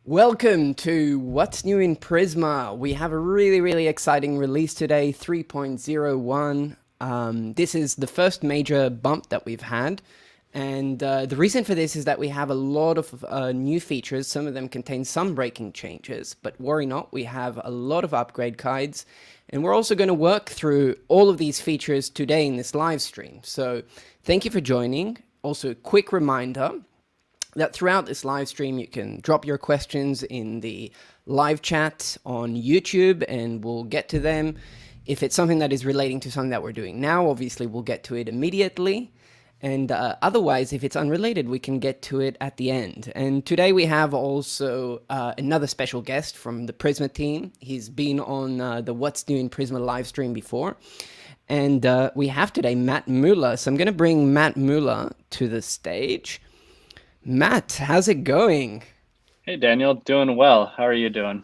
Welcome to What's New in Prisma. We have a really exciting release today, 3.0.1. This is the first major bump that we've had. And the reason for this is that we have a lot of new features. Some of them contain some breaking changes, but worry not, we have a lot of upgrade guides. And we're also going to work through all of these features today in this live stream. So thank you for joining. Also, a quick reminder that throughout this live stream, you can drop your questions in the live chat on YouTube and we'll get to them. If it's something that is relating to something that we're doing now, obviously we'll get to it immediately. And otherwise, if it's unrelated, we can get to it at the end. And today we have also another special guest from the Prisma team. He's been on the What's New in Prisma live stream before. And we have today Matt Muller. So I'm going to bring Matt Muller to the stage. Matt, how's it going? Hey, Daniel, doing well. How are you doing?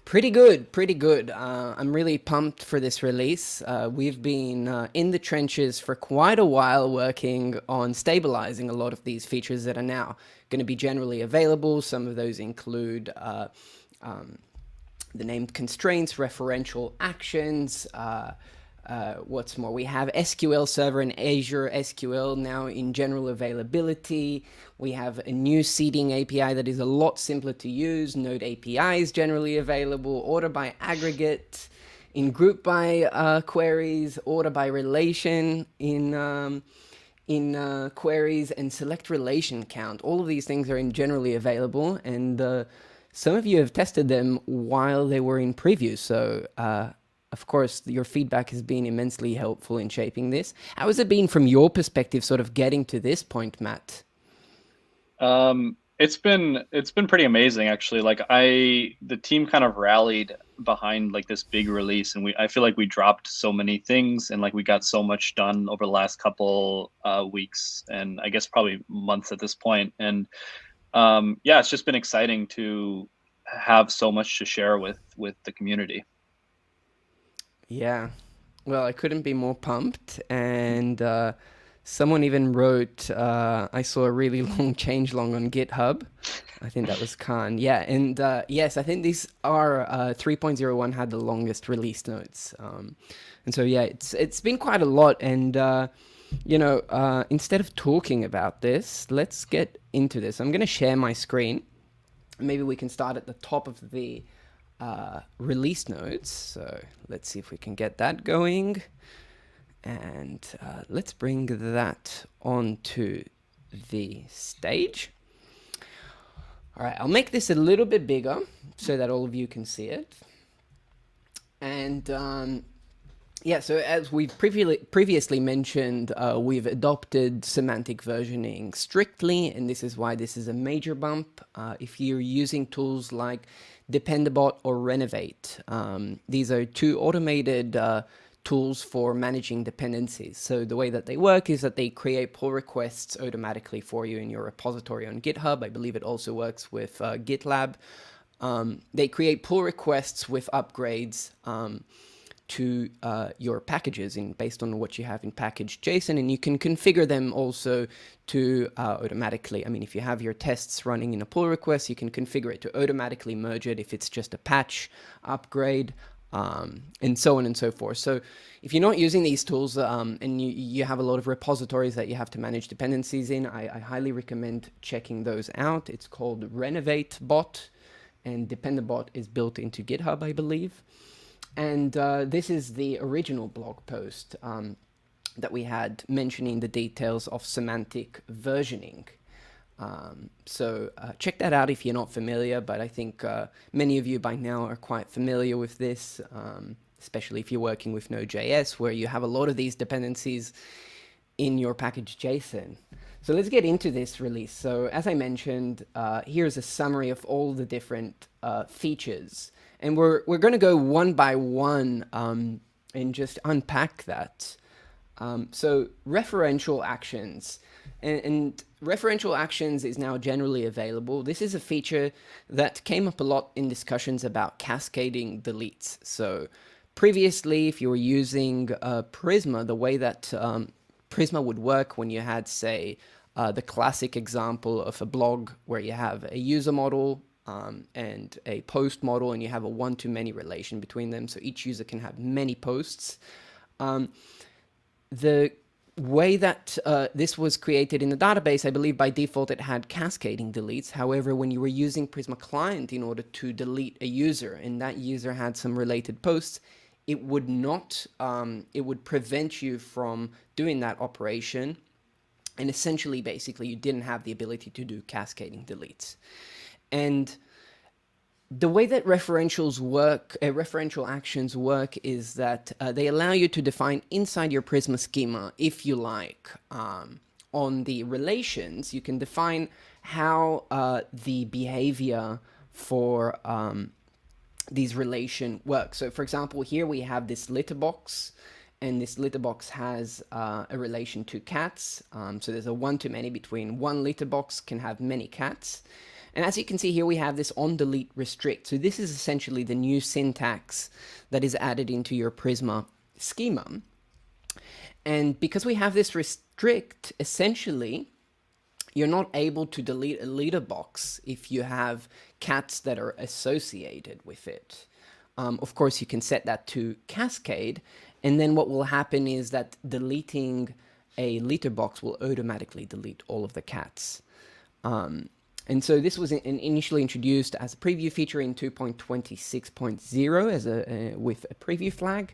Pretty good. I'm really pumped for this release. We've been in the trenches for quite a while working on stabilizing a lot of these features that are now going to be generally available. Some of those include the named constraints, referential actions, what's more, we have SQL Server and Azure SQL now in general availability. We have a new seeding API that is a lot simpler to use. Node API is generally available. Order by aggregate, in group by queries, order by relation in queries, and select relation count. All of these things are in generally available, and some of you have tested them while they were in preview. So of course, your feedback has been immensely helpful in shaping this. How has it been from your perspective, sort of getting to this point, Matt? It's been pretty amazing actually. The team kind of rallied behind like this big release, and I feel like we dropped so many things and like we got so much done over the last couple weeks and I guess probably months at this point. And yeah, it's just been exciting to have so much to share with the community. Yeah, well, I couldn't be more pumped. And someone even wrote, I saw a really long changelog on GitHub. I think that was Khan. Yeah, and yes, I think these are 3.0.1 had the longest release notes. And so, yeah, it's been quite a lot. And, instead of talking about this, let's get into this. I'm going to share my screen. Maybe we can start at the top of the release notes. So let's see if we can get that going. And let's bring that onto the stage. All right, I'll make this a little bit bigger so that all of you can see it. And yeah, so as we've previously mentioned, we've adopted semantic versioning strictly, and this is why this is a major bump. If you're using tools like Dependabot or Renovate, these are two automated tools for managing dependencies. So the way that they work is that they create pull requests automatically for you in your repository on GitHub. I believe it also works with GitLab. They create pull requests with upgrades to your packages based on what you have in package JSON, and you can configure them also to automatically. I mean, if you have your tests running in a pull request, you can configure it to automatically merge it if it's just a patch upgrade, and so on and so forth. So if you're not using these tools and you have a lot of repositories that you have to manage dependencies in, I highly recommend checking those out. It's called Renovate bot, and Dependabot is built into GitHub, I believe. And this is the original blog post that we had mentioning the details of semantic versioning. So check that out if you're not familiar, but I think many of you by now are quite familiar with this, especially if you're working with Node.js, where you have a lot of these dependencies in your package JSON. So let's get into this release. So as I mentioned, here's a summary of all the different features. And we're going to go one by one and just unpack that. So referential actions. And referential actions is now generally available. This is a feature that came up a lot in discussions about cascading deletes. So previously, if you were using Prisma, the way that Prisma would work when you had, say, the classic example of a blog where you have a user model and a post model, and you have a one-to-many relation between them. So each user can have many posts. The way that this was created in the database, I believe by default it had cascading deletes. However, when you were using Prisma Client in order to delete a user and that user had some related posts, it would not, it would prevent you from doing that operation. And essentially, basically, you didn't have the ability to do cascading deletes. And the way that referential actions work is that they allow you to define inside your Prisma schema, if you like, on the relations, you can define how the behavior for these relation works. So for example, here we have this litter box, and this litter box has a relation to cats. So there's a one-to-many between one litter box can have many cats. And as you can see here, we have this on delete restrict. So this is essentially the new syntax that is added into your Prisma schema. And because we have this restrict, essentially, you're not able to delete a litter box if you have cats that are associated with it. Of course, you can set that to cascade. And then what will happen is that deleting a litter box will automatically delete all of the cats. And so this was initially introduced as a preview feature in 2.26.0 as with a preview flag.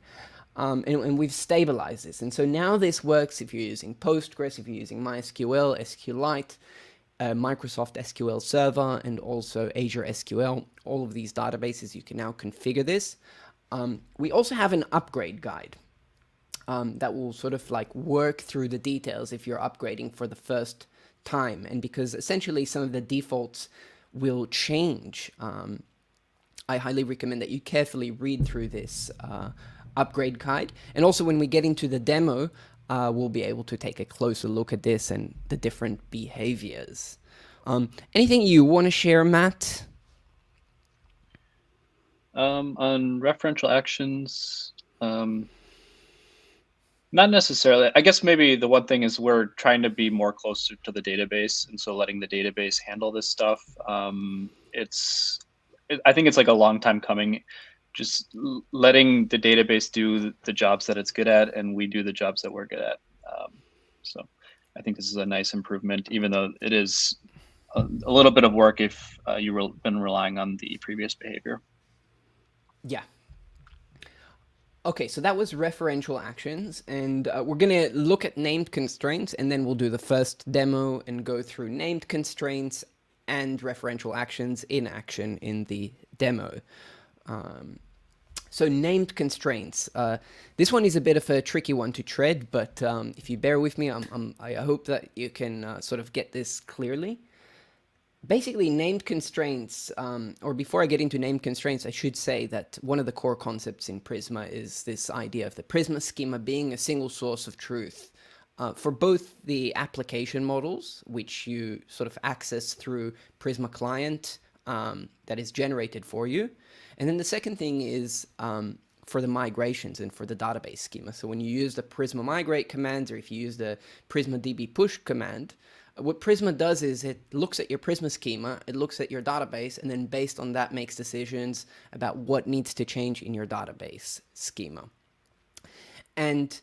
And we've stabilized this. And so now this works if you're using Postgres, if you're using MySQL, SQLite, Microsoft SQL Server, and also Azure SQL. All of these databases, you can now configure this. We also have an upgrade guide that will sort of like work through the details if you're upgrading for the first time. And because essentially some of the defaults will change, I highly recommend that you carefully read through this upgrade guide. And also when we get into the demo, we'll be able to take a closer look at this and the different behaviors. Anything you want to share, Matt? On referential actions, not necessarily. I guess maybe the one thing is we're trying to be more closer to the database, and so letting the database handle this stuff. I think it's like a long time coming. Just letting the database do the jobs that it's good at, and we do the jobs that we're good at. So I think this is a nice improvement, even though it is a little bit of work if you've been relying on the previous behavior. Yeah. Okay, so that was referential actions, and we're going to look at named constraints, and then we'll do the first demo and go through named constraints and referential actions in action in the demo. So named constraints. This one is a bit of a tricky one to tread, but if you bear with me, I hope that you can sort of get this clearly. Basically, named constraints, or before I get into named constraints, I should say that one of the core concepts in Prisma is this idea of the Prisma schema being a single source of truth for both the application models, which you sort of access through Prisma Client that is generated for you. And then the second thing is for the migrations and for the database schema. So when you use the Prisma migrate command, or if you use the Prisma db push command, what Prisma does is it looks at your Prisma schema, it looks at your database, and then based on that makes decisions about what needs to change in your database schema. And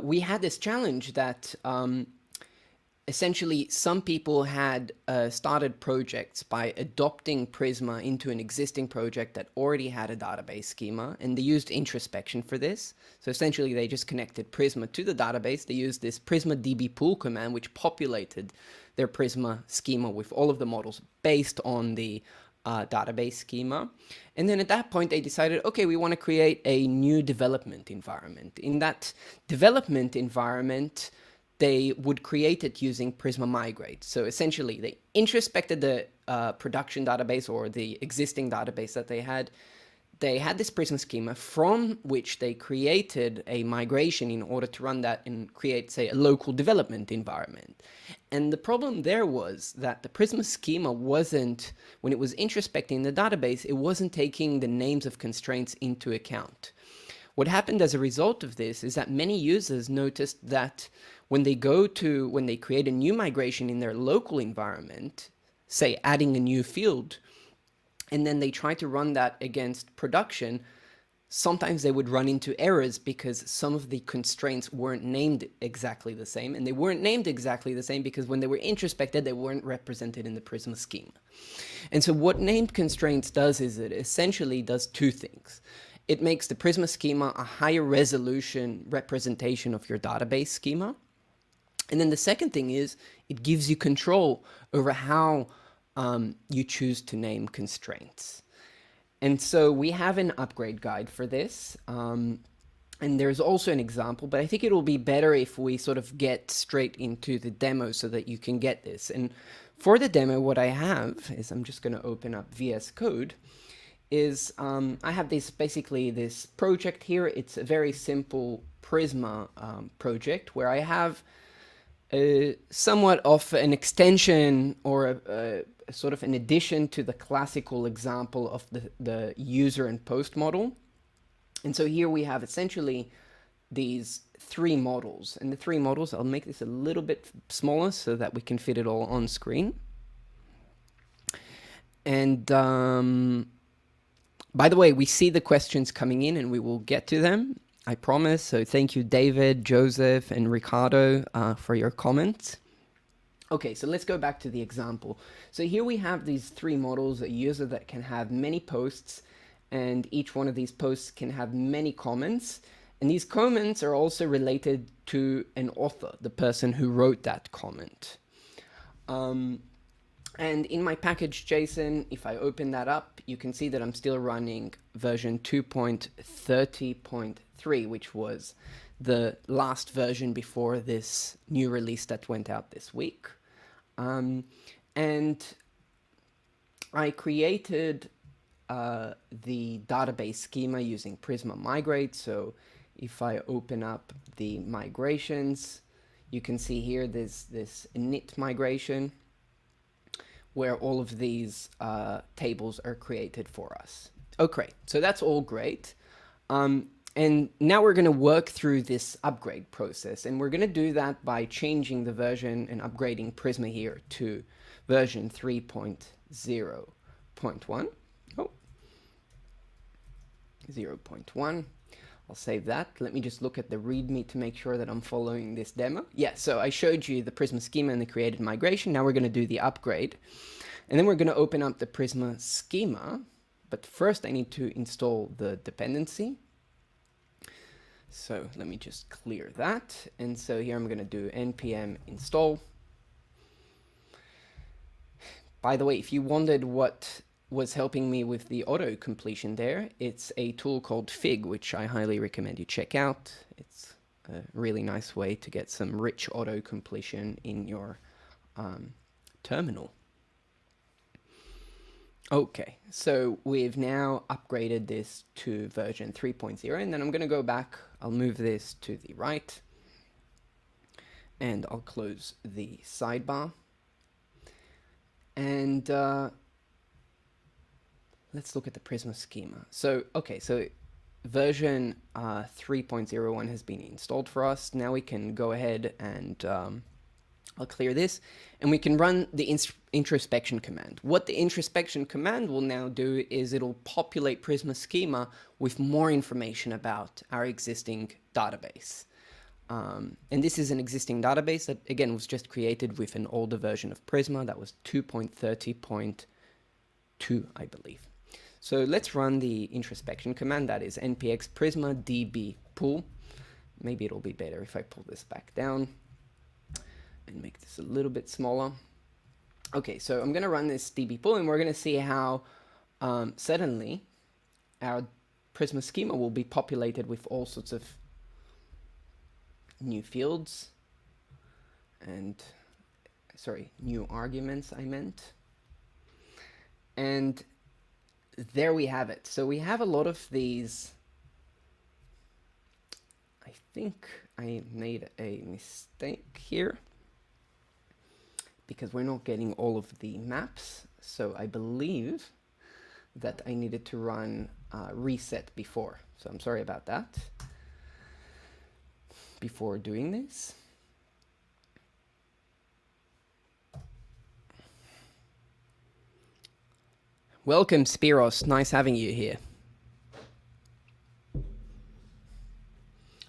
we had this challenge that essentially some people had started projects by adopting Prisma into an existing project that already had a database schema, and they used introspection for this. So essentially they just connected Prisma to the database. They used this Prisma db pool command, which populated their Prisma schema with all of the models based on the database schema. And then at that point they decided, okay, we want to create a new development environment. In that development environment, they would create it using Prisma Migrate. So essentially, they introspected the production database or the existing database that they had. They had this Prisma schema from which they created a migration in order to run that and create, say, a local development environment. And the problem there was that the Prisma schema wasn't, when it was introspecting the database, it wasn't taking the names of constraints into account. What happened as a result of this is that many users noticed that when they create a new migration in their local environment, say adding a new field, and then they try to run that against production, sometimes they would run into errors because some of the constraints weren't named exactly the same. And they weren't named exactly the same because when they were introspected, they weren't represented in the Prisma schema. And so what named constraints does is it essentially does two things. It makes the Prisma schema a higher resolution representation of your database schema. And then the second thing is it gives you control over how you choose to name constraints. And so we have an upgrade guide for this. And there's also an example, but I think it'll be better if we sort of get straight into the demo so that you can get this. And for the demo, what I have is, I'm just going to open up VS Code, is I have basically this project here. It's a very simple Prisma project where I have somewhat of an extension or a sort of an addition to the classical example of the user and post model. And so here we have essentially these three models. And the three models, I'll make this a little bit smaller so that we can fit it all on screen. And by the way, we see the questions coming in and we will get to them, I promise. So thank you, David, Joseph, and Ricardo for your comments. Okay, so let's go back to the example. So here we have these three models, a user that can have many posts, and each one of these posts can have many comments. And these comments are also related to an author, the person who wrote that comment. And in my package JSON, if I open that up, you can see that I'm still running version 2.30.3, which was the last version before this new release that went out this week. And I created the database schema using Prisma Migrate. So if I open up the migrations, you can see here there's this init migration where all of these tables are created for us. Okay, so that's all great. And now we're going to work through this upgrade process, and we're going to do that by changing the version and upgrading Prisma here to version 3.0.1. Oh, 0.1. I'll save that. Let me just look at the README to make sure that I'm following this demo. Yeah, so I showed you the Prisma schema and the created migration. Now we're going to do the upgrade. And then we're going to open up the Prisma schema. But first I need to install the dependency. So let me just clear that. And so here I'm going to do npm install. By the way, if you wondered what was helping me with the auto completion there, it's a tool called Fig, which I highly recommend you check out. It's a really nice way to get some rich auto completion in your terminal. Okay, so we've now upgraded this to version 3.0, and then I'm going to go back. I'll move this to the right, and I'll close the sidebar. And let's look at the Prisma schema. So, okay, so version 3.01 has been installed for us. Now we can go ahead and I'll clear this, and we can run the introspection command. What the introspection command will now do is it'll populate Prisma schema with more information about our existing database. And this is an existing database that, again, was just created with an older version of Prisma. That was 2.30.2, I believe. So let's run the introspection command. That is npx prisma db pull. Maybe it'll be better if I pull this back down and make this a little bit smaller. Okay, so I'm going to run this db pull, and we're going to see how suddenly our Prisma schema will be populated with all sorts of new fields and, sorry, new arguments, I meant. And there we have it. So we have a lot of these. I think I made a mistake here, because we're not getting all of the maps. So I believe that I needed to run reset before. So I'm sorry about that. Before doing this. Welcome, Spiros. Nice having you here.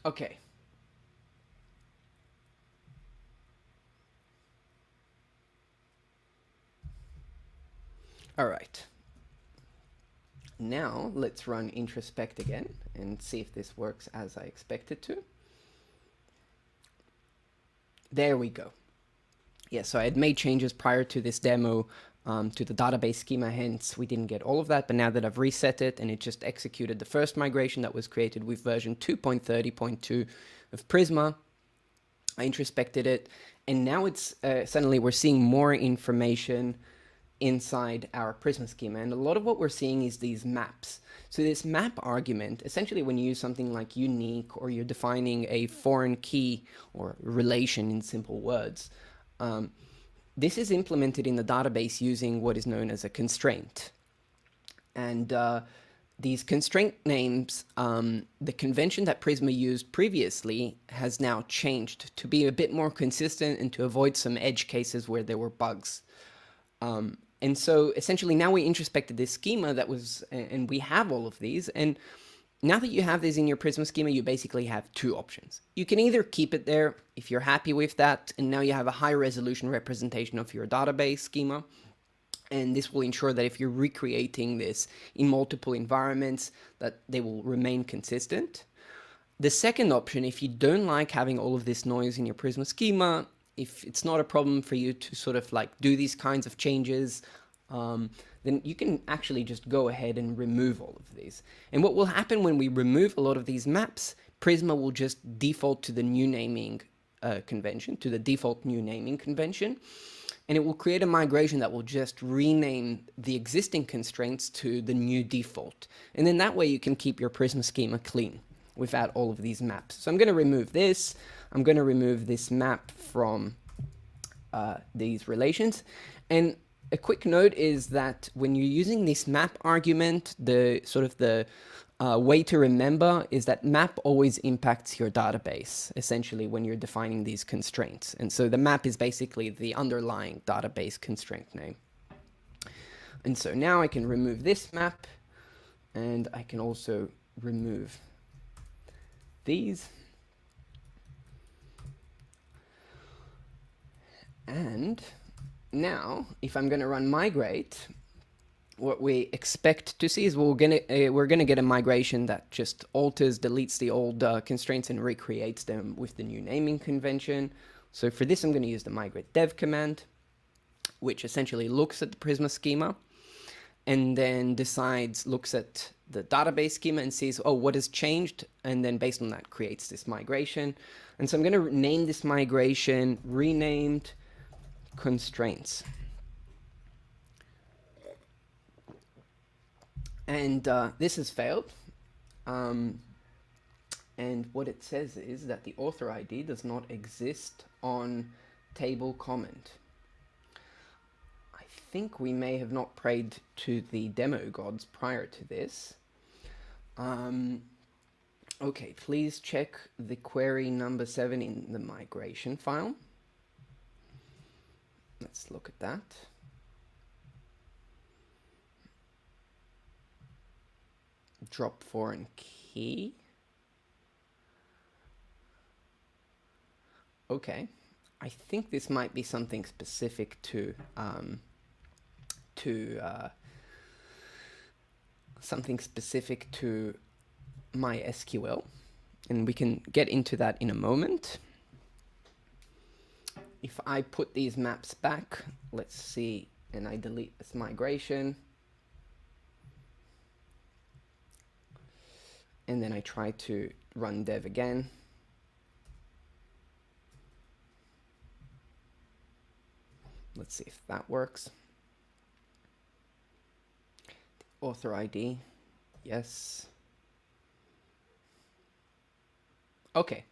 Okay. All right. Now let's run introspect again and see if this works as I expect it to. There we go. Yeah, so I had made changes prior to this demo to the database schema, hence we didn't get all of that, but now that I've reset it and it just executed the first migration that was created with version 2.30.2 of Prisma, I introspected it, and now it's suddenly we're seeing more information inside our Prisma schema, and a lot of what we're seeing is these maps. So this map argument, essentially when you use something like unique or you're defining a foreign key or relation in simple words, this is implemented in the database using what is known as a constraint. And these constraint names, the convention that Prisma used previously has now changed to be a bit more consistent and to avoid some edge cases where there were bugs. And so essentially now we introspected this schema that was, and we have all of these, and now that you have this in your Prisma schema, you basically have two options. You can either keep it there if you're happy with that, and now you have a high resolution representation of your database schema, and this will ensure that if you're recreating this in multiple environments, that they will remain consistent. The second option, if you don't like having all of this noise in your Prisma schema, if it's not a problem for you to sort of like do these kinds of changes, then you can actually just go ahead and remove all of these. And what will happen when we remove a lot of these maps, Prisma will just default to the new naming convention, to the default new naming convention, and it will create a migration that will just rename the existing constraints to the new default. And then that way you can keep your Prisma schema clean without all of these maps. So I'm going to remove this. I'm going to remove this map from these relations. And a quick note is that when you're using this map argument, the sort of the way to remember is that map always impacts your database, essentially, when you're defining these constraints. And so the map is basically the underlying database constraint name. And so now I can remove this map, and I can also remove these. And now, if I'm going to run migrate, what we expect to see is we're gonna get a migration that just alters, deletes the old constraints and recreates them with the new naming convention. So for this, I'm going to use the migrate dev command, which essentially looks at the Prisma schema and then looks at the database schema and sees, oh, what has changed? And then based on that, creates this migration. And so I'm going to name this migration renamed constraints. And this has failed. And what it says is that the author ID does not exist on table comment. I think we may have not prayed to the demo gods prior to this. Okay, please check the query number 7 in the migration file. Let's look at that. Drop foreign key. Okay, I think this might be something specific to MySQL, and we can get into that in a moment. If I put these maps back, let's see, and I delete this migration, and then I try to run dev again. Let's see if that works. The author ID, yes. Okay.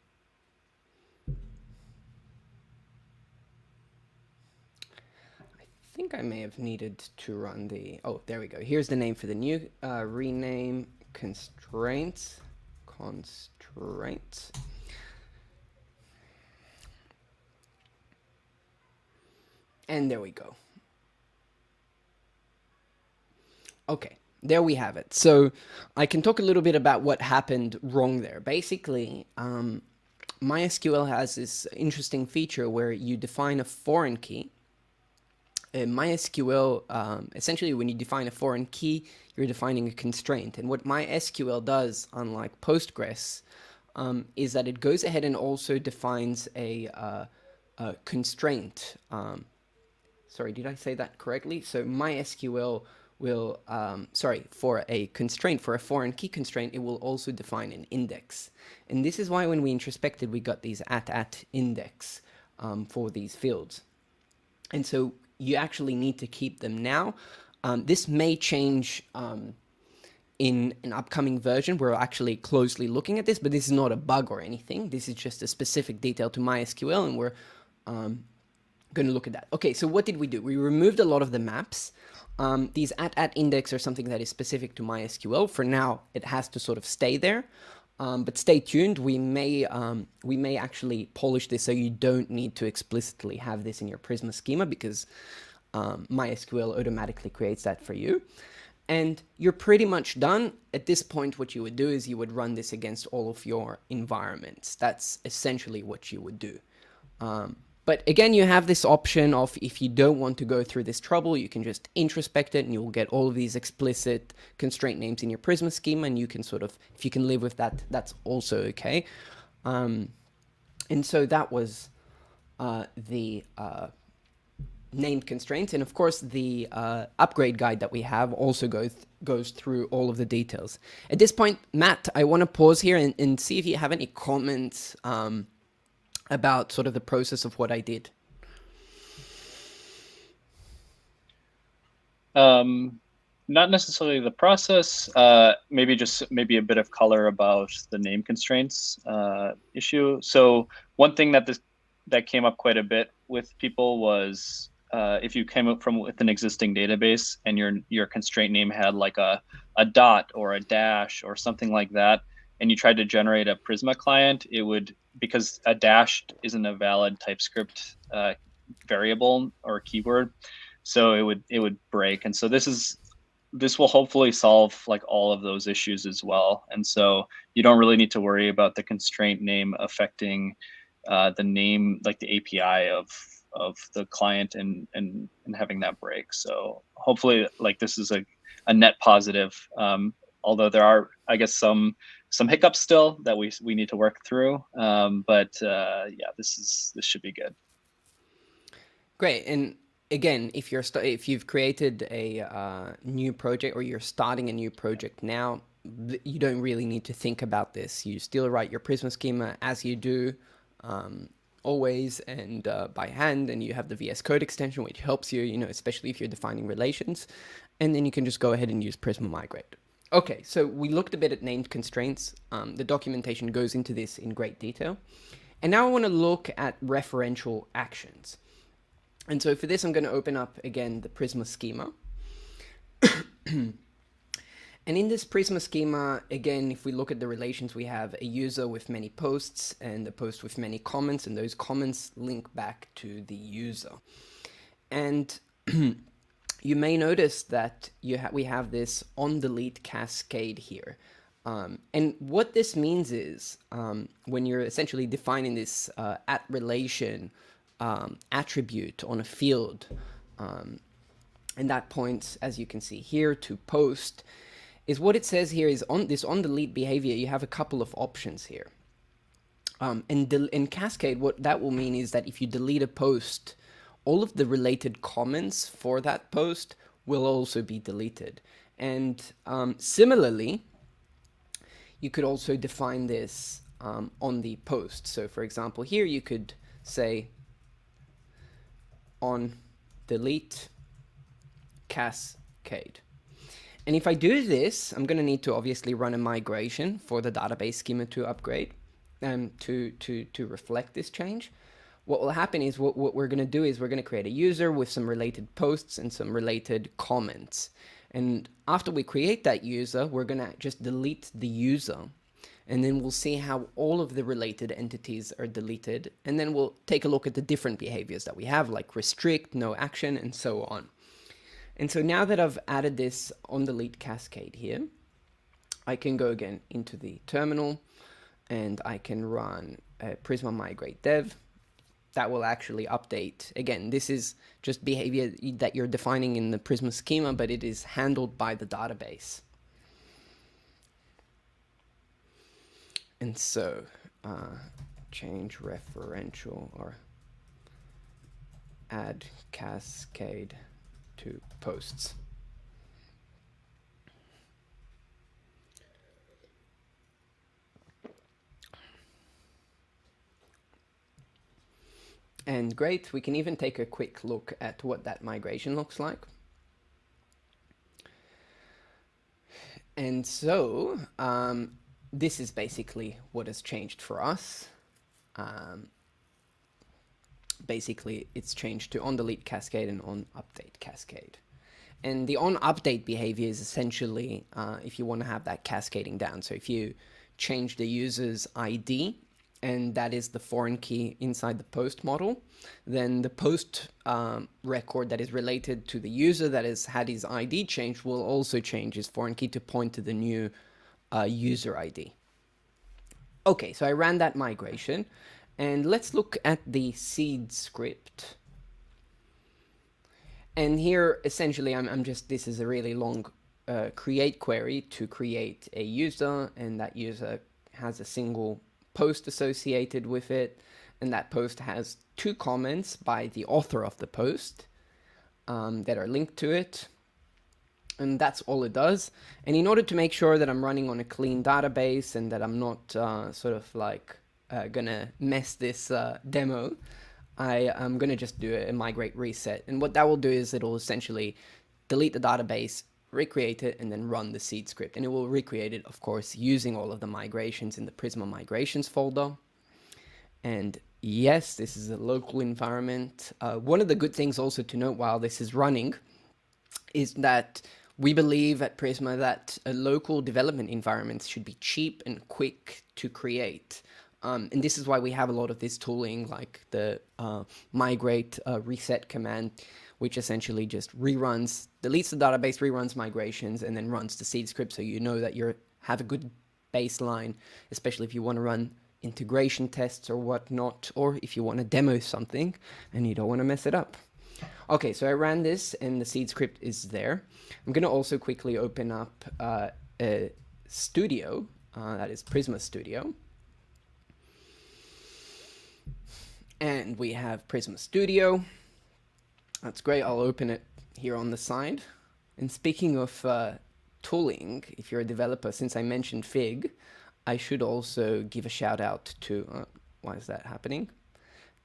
I think I may have needed to run the, oh, there we go. Here's the name for the new rename constraints. And there we go. Okay, there we have it. So I can talk a little bit about what happened wrong there. Basically, MySQL has this interesting feature where you define a foreign key. In MySQL, essentially, when you define a foreign key, you're defining a constraint. And what MySQL does, unlike Postgres, is that it goes ahead and also defines a constraint. Sorry, did I say that correctly? So MySQL will, for a constraint, for a foreign key constraint, it will also define an index. And this is why when we introspected, we got these at index for these fields. And so you actually need to keep them now. This may change in an upcoming version. We're actually closely looking at this, but this is not a bug or anything. This is just a specific detail to MySQL, and we're going to look at that. Okay, so what did we do? We removed a lot of the maps. These at index are something that is specific to MySQL. For now, it has to sort of stay there. But stay tuned. We may actually polish this so you don't need to explicitly have this in your Prisma schema, because MySQL automatically creates that for you. And you're pretty much done. At this point, what you would do is you would run this against all of your environments. That's essentially what you would do. But again, you have this option of, if you don't want to go through this trouble, you can just introspect it and you'll get all of these explicit constraint names in your Prisma schema, and you can sort of, if you can live with that, that's also okay. And so that was the named constraints. And of course, the upgrade guide that we have also goes through all of the details. At this point, Matt, I want to pause here and see if you have any comments about sort of the process of what I did. Not necessarily the process, maybe a bit of color about the name constraints issue. So one thing that came up quite a bit with people was if you came up with an existing database and your constraint name had like a dot or a dash or something like that, and you tried to generate a Prisma client, it would, because a dash isn't a valid TypeScript variable or keyword, so it would break. And so this will hopefully solve like all of those issues as well. And so you don't really need to worry about the constraint name affecting the name, like the API of the client and having that break. So hopefully, like, this is a net positive. Although there are, I guess, some hiccups still that we need to work through. But yeah, this should be good. Great. And again, if you've created a new project, or you're starting a new project now, you don't really need to think about this. You still write your Prisma schema as you do always, and by hand, and you have the VS Code extension, which helps you, especially if you're defining relations, and then you can just go ahead and use Prisma Migrate. Okay, so we looked a bit at named constraints. The documentation goes into this in great detail. And now I want to look at referential actions. And so for this, I'm going to open up, again, the Prisma schema. And in this Prisma schema, again, if we look at the relations, we have a user with many posts and a post with many comments, and those comments link back to the user. And you may notice that we have this on-delete cascade here. And what this means is when you're essentially defining this at relation attribute on a field, and that points, as you can see here, to post, is what it says here is on this on-delete behavior, you have a couple of options here. And in cascade, what that will mean is that if you delete a post, all of the related comments for that post will also be deleted. And similarly, you could also define this on the post. So for example, here you could say on delete cascade. And if I do this, I'm going to need to obviously run a migration for the database schema to upgrade to reflect this change. What will happen is what we're going to do is we're going to create a user with some related posts and some related comments. And after we create that user, we're going to just delete the user. And then we'll see how all of the related entities are deleted. And then we'll take a look at the different behaviors that we have, like restrict, no action, and so on. And so now that I've added this on delete cascade here, I can go again into the terminal and I can run Prisma migrate dev. That will actually update. Again, this is just behavior that you're defining in the Prisma schema, but it is handled by the database. And so change referential or add cascade to posts. And great, we can even take a quick look at what that migration looks like. And so this is basically what has changed for us. Basically, it's changed to on delete cascade and on update cascade. And the on update behavior is essentially if you want to have that cascading down. So if you change the user's ID, and that is the foreign key inside the post model, then the post record that is related to the user that has had his ID changed will also change his foreign key to point to the new user ID. Okay, so I ran that migration, and let's look at the seed script. And here, essentially, this is a really long create query to create a user, and that user has a single post associated with it, and that post has 2 comments by the author of the post that are linked to it, and that's all it does. And in order to make sure that I'm running on a clean database and that I'm not sort of like gonna mess this demo, I am gonna just do a migrate reset, and what that will do is it'll essentially delete the database, recreate it, and then run the seed script. And it will recreate it, of course, using all of the migrations in the Prisma migrations folder. And yes, this is a local environment. One of the good things also to note while this is running is that we believe at Prisma that local development environments should be cheap and quick to create. And this is why we have a lot of this tooling, like the migrate reset command, which essentially just reruns, deletes the database, reruns migrations, and then runs the seed script, so you know that you have a good baseline, especially if you want to run integration tests or whatnot, or if you want to demo something and you don't want to mess it up. Okay, so I ran this and the seed script is there. I'm going to also quickly open up a studio, that is Prisma Studio. And we have Prisma Studio. That's great. I'll open it here on the side. And speaking of tooling, if you're a developer, since I mentioned Fig, I should also give a shout out to, why is that happening?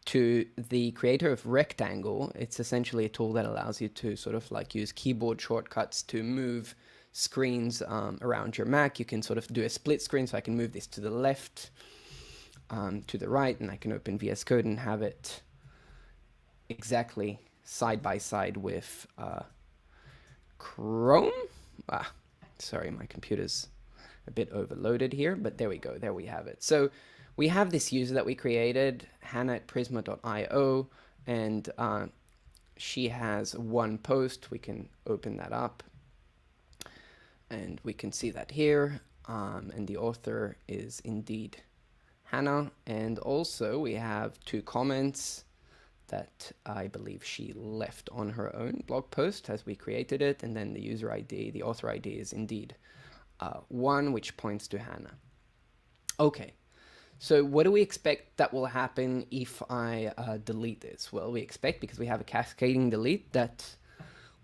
To the creator of Rectangle. It's essentially a tool that allows you to sort of like use keyboard shortcuts to move screens around your Mac. You can sort of do a split screen, so I can move this to the left, to the right, and I can open VS Code and have it exactly side by side with Chrome. Sorry, my computer's a bit overloaded here, but there we go. There we have it. So we have this user that we created, Hannah at prisma.io, and she has 1 post. We can open that up, and we can see that here. And the author is indeed Hannah, and also we have 2 comments that I believe she left on her own blog post as we created it, and then the user ID, the author ID is indeed 1, which points to Hannah. Okay, so what do we expect that will happen if I delete this? Well, we expect, because we have a cascading delete, that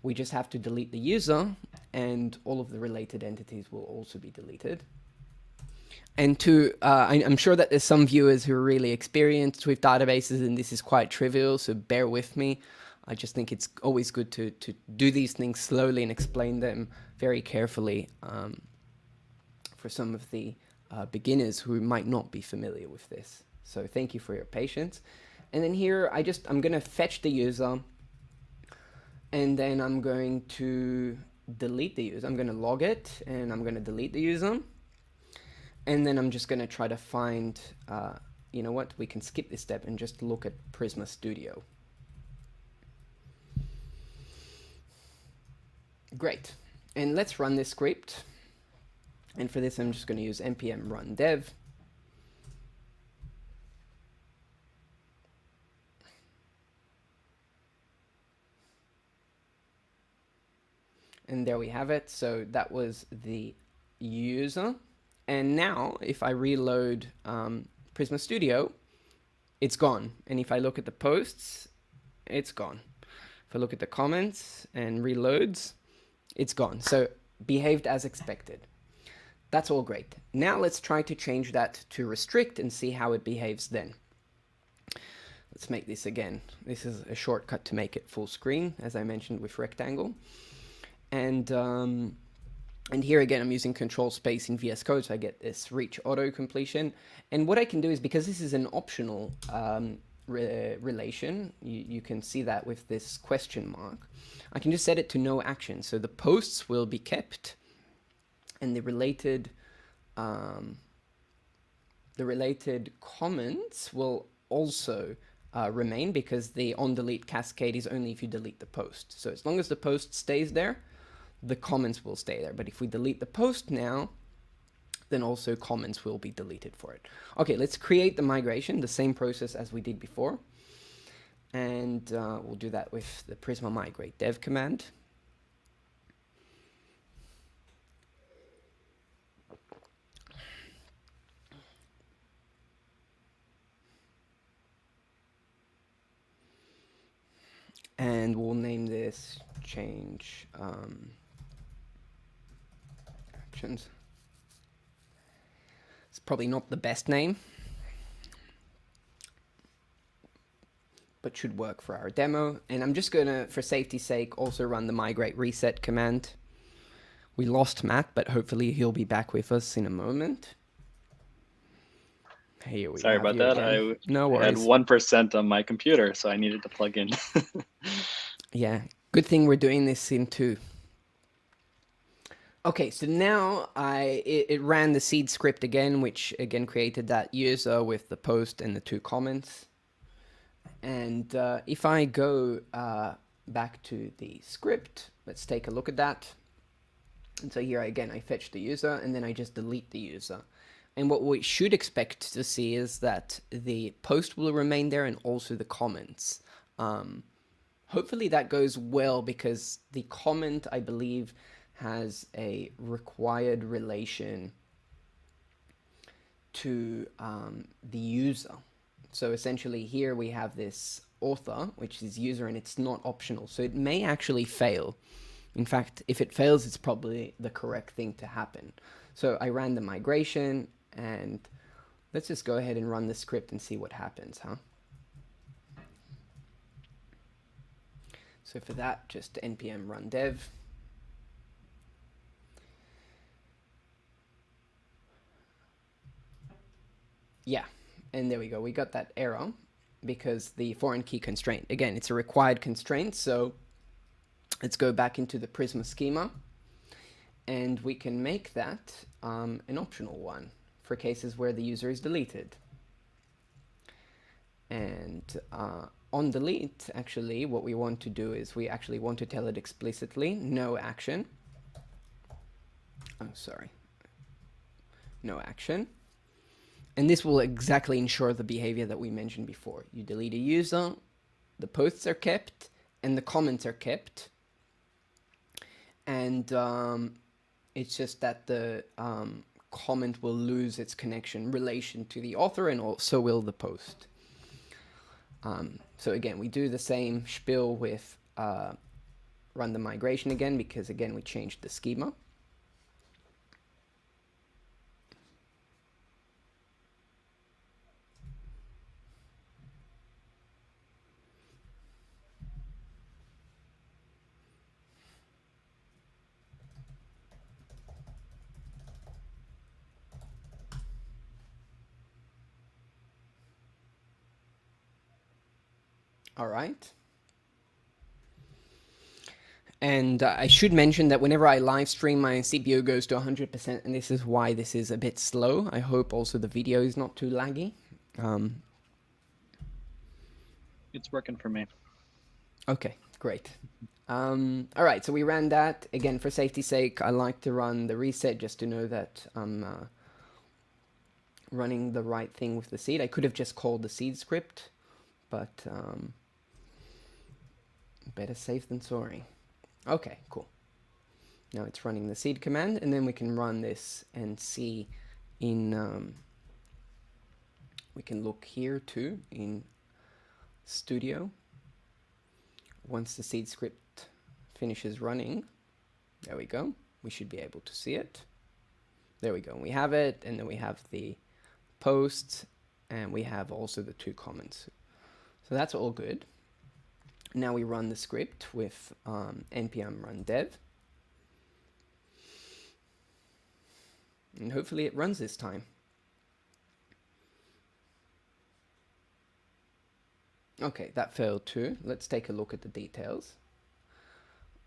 we just have to delete the user, and all of the related entities will also be deleted. And I'm sure that there's some viewers who are really experienced with databases, and this is quite trivial, so bear with me. I just think it's always good to do these things slowly and explain them very carefully for some of the beginners who might not be familiar with this. So thank you for your patience. And then here, I'm going to fetch the user, and then I'm going to delete the user. I'm going to log it, and I'm going to delete the user. And then I'm just going to try to find, you know what, we can skip this step and just look at Prisma Studio. Great. And let's run this script. And for this, I'm just going to use npm run dev. And there we have it. So that was the user. And now if I reload Prisma Studio, it's gone. And if I look at the posts, it's gone. If I look at the comments and reloads, it's gone. So behaved as expected. That's all great. Now let's try to change that to restrict and see how it behaves then. Let's make this again. This is a shortcut to make it full screen, as I mentioned with rectangle. And here again, I'm using control space in VS Code, so I get this reach auto completion. And what I can do is, because this is an optional relation, you can see that with this question mark, I can just set it to no action. So the posts will be kept, and the related comments will also remain, because the on delete cascade is only if you delete the post. So as long as the post stays there, the comments will stay there. But if we delete the post now, then also comments will be deleted for it. Okay, let's create the migration, the same process as we did before. And we'll do that with the Prisma migrate dev command. And we'll name this change actions. It's probably not the best name, but should work for our demo. And I'm just gonna, for safety's sake, also run the migrate reset command. We lost Matt, but hopefully he'll be back with us in a moment. Here we Sorry about that. No worries. I had 1% on my computer, so I needed to plug in. Yeah, good thing we're doing this in 2. Okay, so now it ran the seed script again, which again created that user with the post and the 2 comments. And if I go back to the script, let's take a look at that. And so here again, I fetch the user and then I just delete the user. And what we should expect to see is that the post will remain there and also the comments. Hopefully that goes well, because the comment, I believe, has a required relation to the user. So essentially here we have this author, which is user, and it's not optional. So it may actually fail. In fact, if it fails, it's probably the correct thing to happen. So I ran the migration, and let's just go ahead and run the script and see what happens, huh? So for that, just npm run dev. Yeah, and there we go. We got that error because the foreign key constraint, again, it's a required constraint. So let's go back into the Prisma schema, and we can make that an optional one for cases where the user is deleted. And on delete, actually, what we want to do is we actually want to tell it explicitly, no action. Oh, sorry. No action. And this will exactly ensure the behavior that we mentioned before. You delete a user, the posts are kept, and the comments are kept. And it's just that the comment will lose its connection relation to the author, and also will the post. So again, we do the same spiel with run the migration again, because again, we changed the schema. All right. And I should mention that whenever I live stream, my CPU goes to 100%, and this is why this is a bit slow. I hope also the video is not too laggy. It's working for me. Okay, great. All right, so we ran that. Again, for safety's sake, I like to run the reset just to know that I'm running the right thing with the seed. I could have just called the seed script, but better safe than sorry. Okay, cool. Now it's running the seed command, and then we can run this and see in, we can look here too in Studio. Once the seed script finishes running, there we go. We should be able to see it. There we go. We have it, and then we have the posts, and we have also the 2 comments. So that's all good. Now we run the script with npm run dev. And hopefully it runs this time. Okay, that failed too. Let's take a look at the details.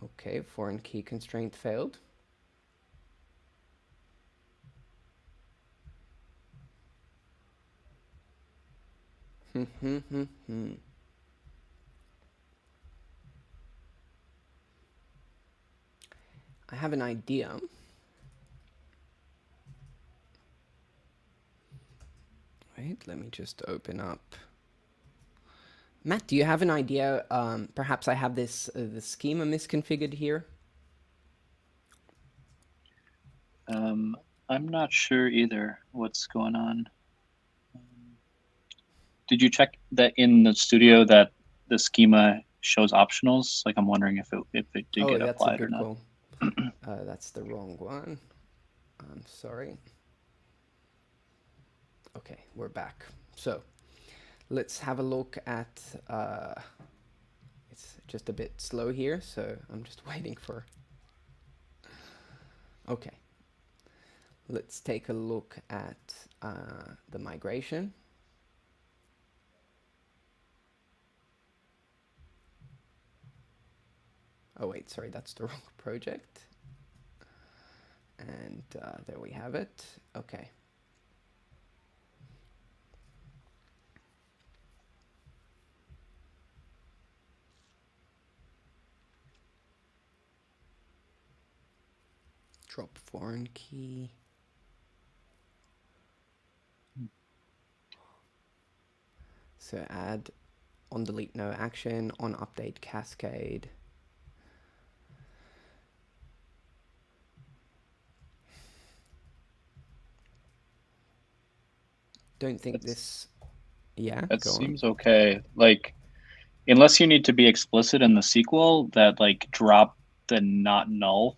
Okay, foreign key constraint failed. I have an idea. Wait, let me just open up. Matt, do you have an idea? Perhaps I have this the schema misconfigured here. I'm not sure either what's going on. Did you check that in the studio that the schema shows optionals? Like, I'm wondering if it did get applied or not. Oh, that's a good call. That's the wrong one. I'm sorry. Okay, we're back. So let's have a look at, it's just a bit slow here, so I'm just waiting for, okay. Let's take a look at the migration. Oh wait, sorry, that's the wrong project. And there we have it. Okay. Drop foreign key. So add on delete no action, on update cascade. Don't think this, yeah, That go seems on. okay. Like, unless you need to be explicit in the SQL that like drop the not null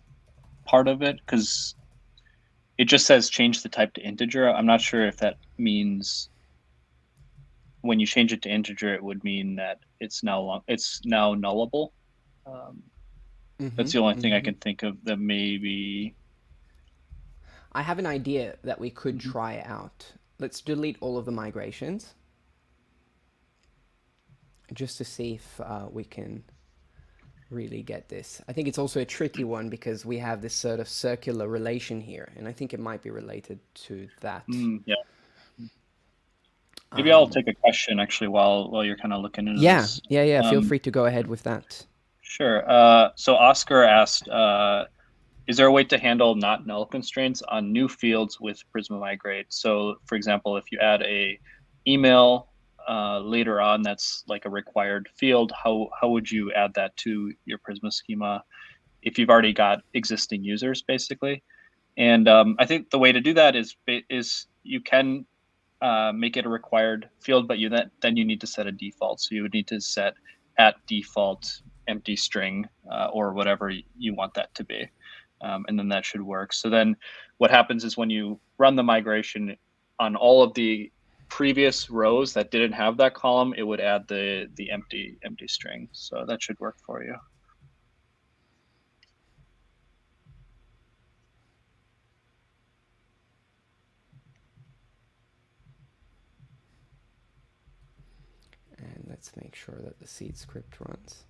part of it, because it just says change the type to integer. I'm not sure if that means when you change it to integer, it would mean that it's now nullable. That's the only thing I can think of that maybe. I have an idea that we could try out. Let's delete all of the migrations just to see if we can really get this. I think it's also a tricky one because we have this sort of circular relation here, and I think it might be related to that. Yeah. Maybe I'll take a question actually while you're kind of looking into this. Yeah. Feel free to go ahead with that. Sure. So Oscar asked, is there a way to handle not null constraints on new fields with Prisma Migrate? So, for example, if you add a email later on that's like a required field, how would you add that to your Prisma schema if you've already got existing users, basically? And I think the way to do that is you can make it a required field, but then you need to set a default. So you would need to set at default empty string or whatever you want that to be. And then that should work. So then what happens is when you run the migration on all of the previous rows that didn't have that column, it would add the empty string. So that should work for you. And let's make sure that the seed script runs.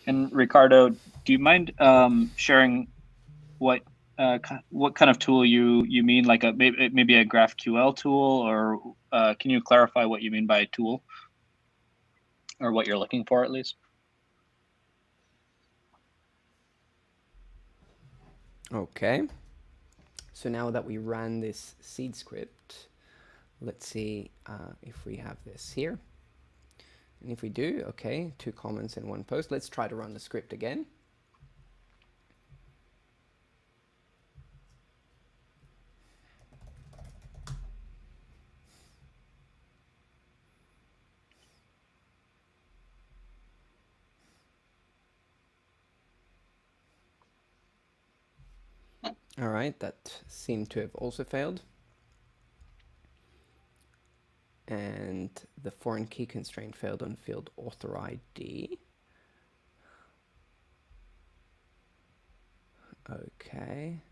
And Ricardo, do you mind sharing what what kind of tool you mean, like maybe a GraphQL tool, or can you clarify what you mean by a tool, or what you're looking for at least? Okay. So now that we ran this seed script, let's see if we have this here. And if we do, okay, 2 comments and 1 post. Let's try to run the script again. All right, that seemed to have also failed. And the foreign key constraint failed on field author ID. Okay.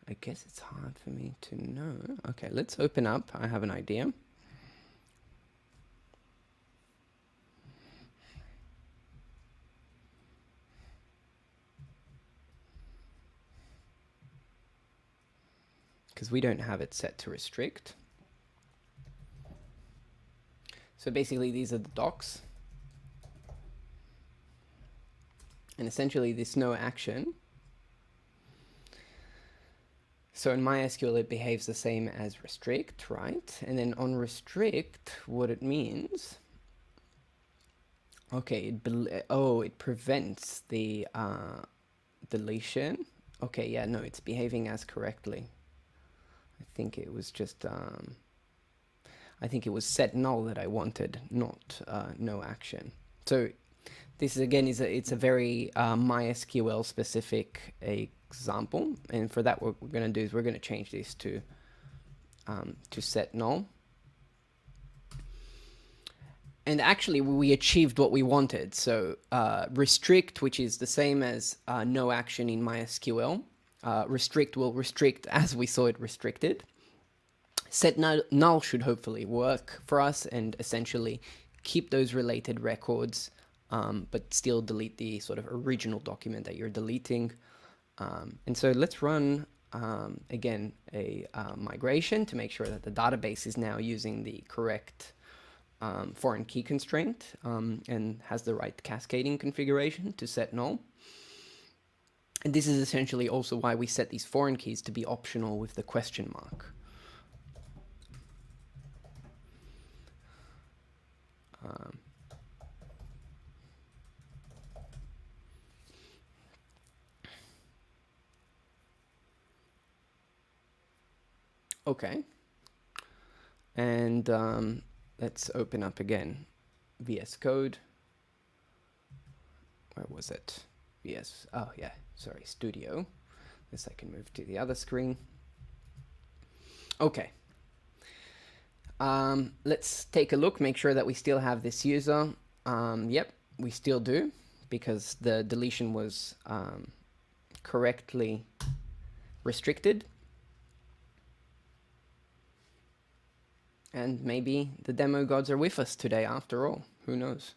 I guess it's hard for me to know. Okay, let's open up. I have an idea. Because we don't have it set to restrict. So basically these are the docs. And essentially this no action. So in MySQL it behaves the same as restrict, right? And then on restrict, what it means, okay, it prevents the deletion. Okay, yeah, no, it's behaving as correctly. I think it was just, I think it was set null that I wanted, not no action. So this is, again, it's a very MySQL specific example, and for that what we're going to do is we're going to change this to set null. And actually we achieved what we wanted. So restrict, which is the same as no action in MySQL. Restrict will restrict as we saw it restricted. Set null should hopefully work for us and essentially keep those related records, but still delete the sort of original document that you're deleting. And so let's run, again, a migration to make sure that the database is now using the correct foreign key constraint and has the right cascading configuration to set null. And this is essentially also why we set these foreign keys to be optional with the question mark. Okay. And let's open up again VS Code. Where was it? VS, oh yeah, sorry, Studio. This I can move to the other screen. Okay. Let's take a look, make sure that we still have this user. Yep, we still do, because the deletion was correctly restricted. And maybe the demo gods are with us today after all. Who knows?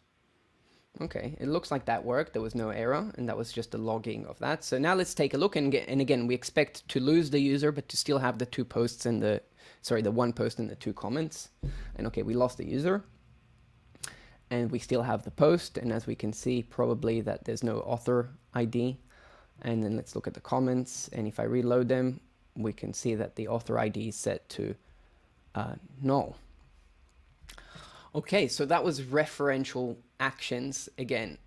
Okay, it looks like that worked. There was no error, and that was just a logging of that. So now let's take a look, and again, we expect to lose the user, but to still have the 2 posts and the 1 post and the 2 comments. And okay, we lost the user, and we still have the post. And as we can see, probably that there's no author ID. And then let's look at the comments. And if I reload them, we can see that the author ID is set to null. Okay, so that was referential actions. Again,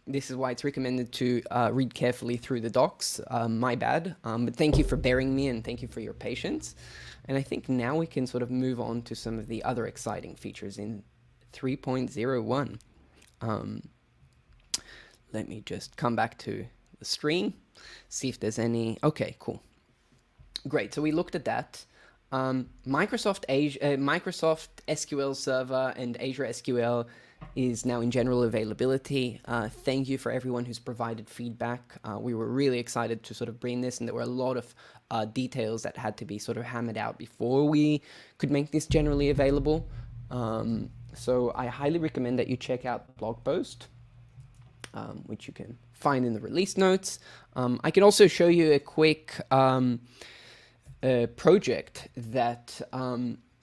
this is why it's recommended to read carefully through the docs. My bad, but thank you for bearing me and thank you for your patience. And I think now we can sort of move on to some of the other exciting features in 3.0.1. Let me just come back to the screen, see if there's any. Okay, cool. Great, so we looked at that. Microsoft SQL Server and Azure SQL is now in general availability. Thank you for everyone who's provided feedback. We were really excited to sort of bring this, and there were a lot of details that had to be sort of hammered out before we could make this generally available. So I highly recommend that you check out the blog post, which you can find in the release notes. I can also show you a quick project that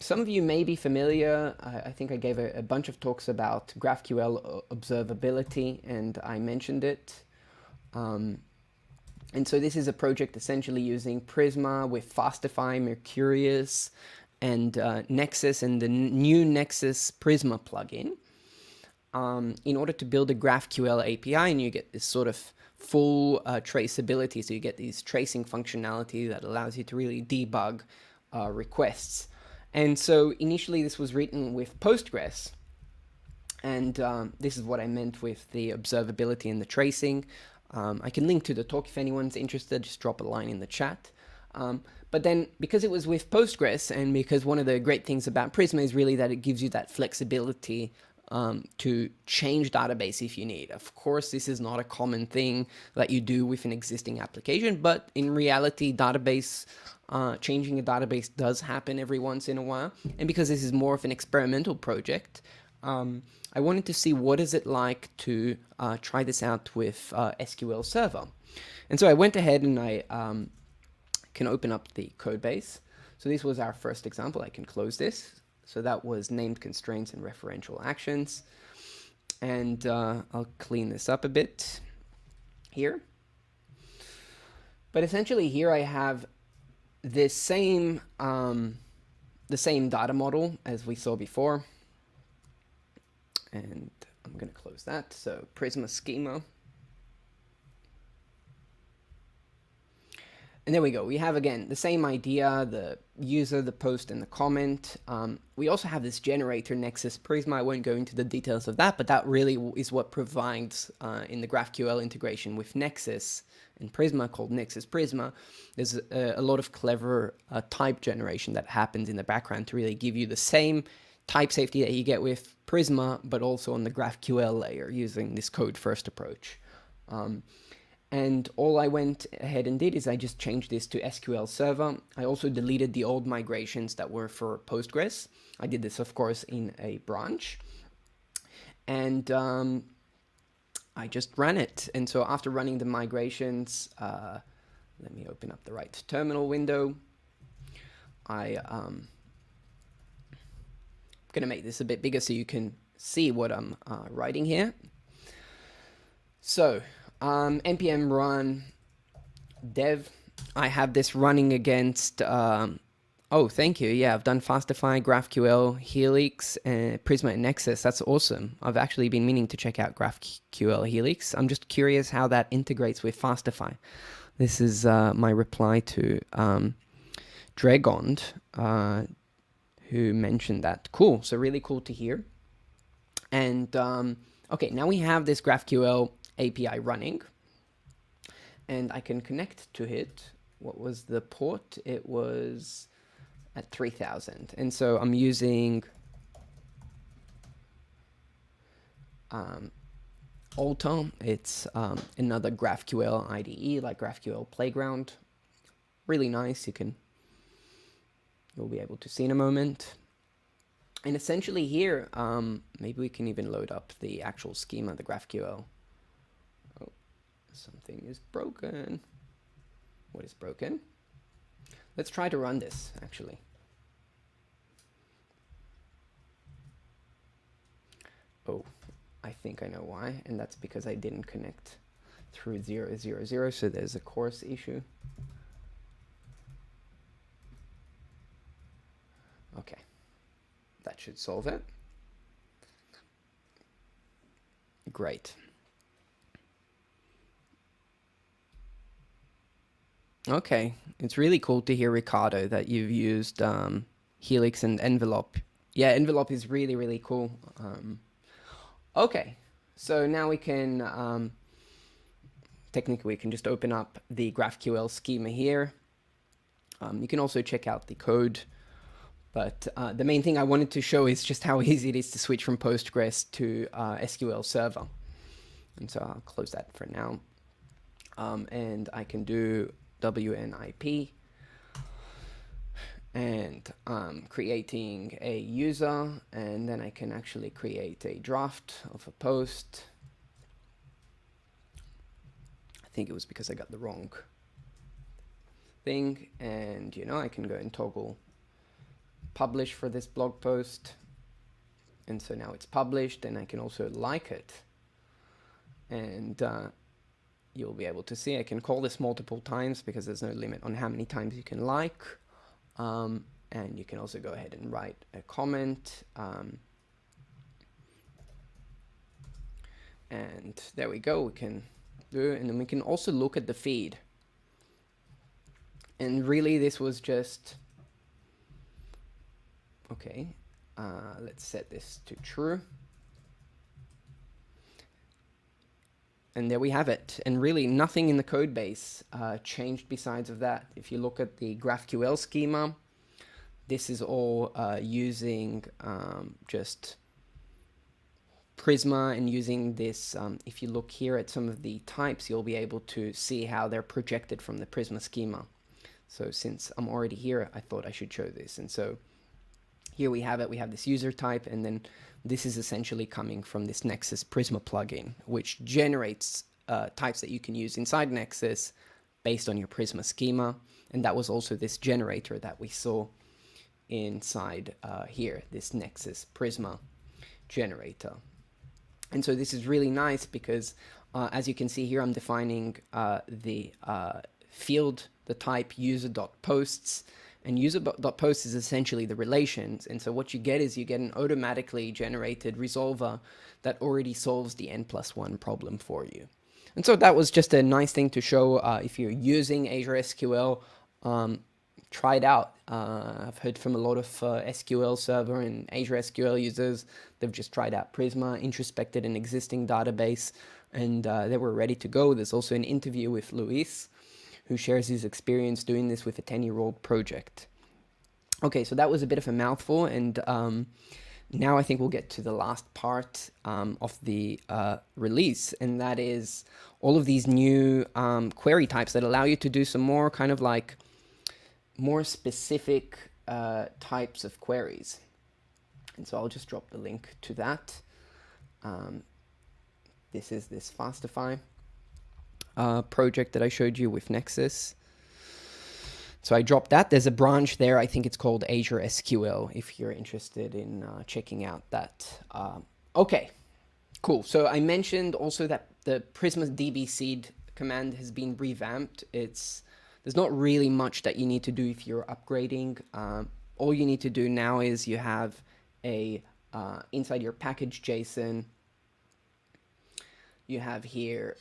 some of you may be familiar. I think I gave a bunch of talks about GraphQL observability, and I mentioned it. And so this is a project essentially using Prisma with Fastify, Mercurius, and Nexus, and the new Nexus Prisma plugin in order to build a GraphQL API, and you get this sort of full traceability. So you get these tracing functionality that allows you to really debug requests. And so initially this was written with Postgres. And this is what I meant with the observability and the tracing. I can link to the talk if anyone's interested, just drop a line in the chat. But then because it was with Postgres, and because one of the great things about Prisma is really that it gives you that flexibility to change database if you need. Of course, this is not a common thing that you do with an existing application, but in reality, changing a database does happen every once in a while. And because this is more of an experimental project, I wanted to see what is it like to try this out with SQL Server. And so I went ahead and I can open up the code base. So this was our first example. I can close this. So that was named constraints and referential actions. And I'll clean this up a bit here. But essentially here I have this same the same data model as we saw before. And I'm going to close that. So Prisma schema. And there we go. We have, again, the same idea, the user, the post, and the comment. We also have this generator Nexus Prisma. I won't go into the details of that, but that really is what provides in the GraphQL integration with Nexus and Prisma, called Nexus Prisma. There's a lot of clever type generation that happens in the background to really give you the same type safety that you get with Prisma, but also on the GraphQL layer using this code first approach. And all I went ahead and did is I just changed this to SQL Server. I also deleted the old migrations that were for Postgres. I did this, of course, in a branch. And I just ran it. And so after running the migrations, let me open up the right terminal window. I'm going to make this a bit bigger so you can see what I'm writing here. So npm run dev. I have this running against, oh, thank you. Yeah, I've done Fastify, GraphQL, Helix, Prisma, and Nexus. That's awesome. I've actually been meaning to check out GraphQL Helix. I'm just curious how that integrates with Fastify. This is my reply to Dragond, who mentioned that. Cool. So really cool to hear. And okay, now we have this GraphQL API running, and I can connect to it. What was the port? It was at 3000, and so I'm using Alta. It's another GraphQL IDE, like GraphQL Playground. Really nice. You'll be able to see in a moment. And essentially here, maybe we can even load up the actual schema, the GraphQL. Oh, something is broken. What is broken? Let's try to run this, actually. Oh, I think I know why, and that's because I didn't connect through 000, so there's a course issue. Okay, that should solve it. Great. Okay, it's really cool to hear, Ricardo, that you've used Helix and Envelope. Yeah, Envelope is really, really cool. Okay, so now we can, technically we can just open up the GraphQL schema here. You can also check out the code, but the main thing I wanted to show is just how easy it is to switch from Postgres to SQL Server. And so I'll close that for now. And I can do WNIP, and creating a user, and then I can actually create a draft of a post. think it was because I got the wrong thing. And, you know, I can go and toggle publish for this blog post. And so now it's published, and I can also like it. And you'll be able to see I can call this multiple times because there's no limit on how many times you can like. And you can also go ahead and write a comment. And there we go, we can do it. And then we can also look at the feed. And really this was just, okay, let's set this to true. And there we have it. And really nothing in the code base changed besides of that. If you look at the GraphQL schema, this is all using just Prisma, and using this, if you look here at some of the types, you'll be able to see how they're projected from the Prisma schema. So since I'm already here, I thought I should show this. And so here we have it. We have this user type, and then this is essentially coming from this Nexus Prisma plugin, which generates types that you can use inside Nexus based on your Prisma schema. And that was also this generator that we saw inside here, this Nexus Prisma generator. And so this is really nice because as you can see here, I'm defining the field, the type user.posts, and user.posts is essentially the relations. And so what you get is you get an automatically generated resolver that already solves the n+1 problem for you. And so that was just a nice thing to show. If you're using Azure SQL, try it out. I've heard from a lot of SQL Server and Azure SQL users. They've just tried out Prisma, introspected an existing database, and they were ready to go. There's also an interview with Luis, who shares his experience doing this with a 10-year-old project. Okay, so that was a bit of a mouthful, and now I think we'll get to the last part of the release, and that is all of these new query types that allow you to do some more kind of like more specific types of queries. And so I'll just drop the link to that. This is this Fastify project that I showed you with Nexus. So I dropped that. There's a branch there. I think it's called Azure SQL if you're interested in checking out that. Okay, cool. So I mentioned also that the Prisma DB seed command has been revamped. There's not really much that you need to do if you're upgrading. All you need to do now is you have a inside your package JSON, you have here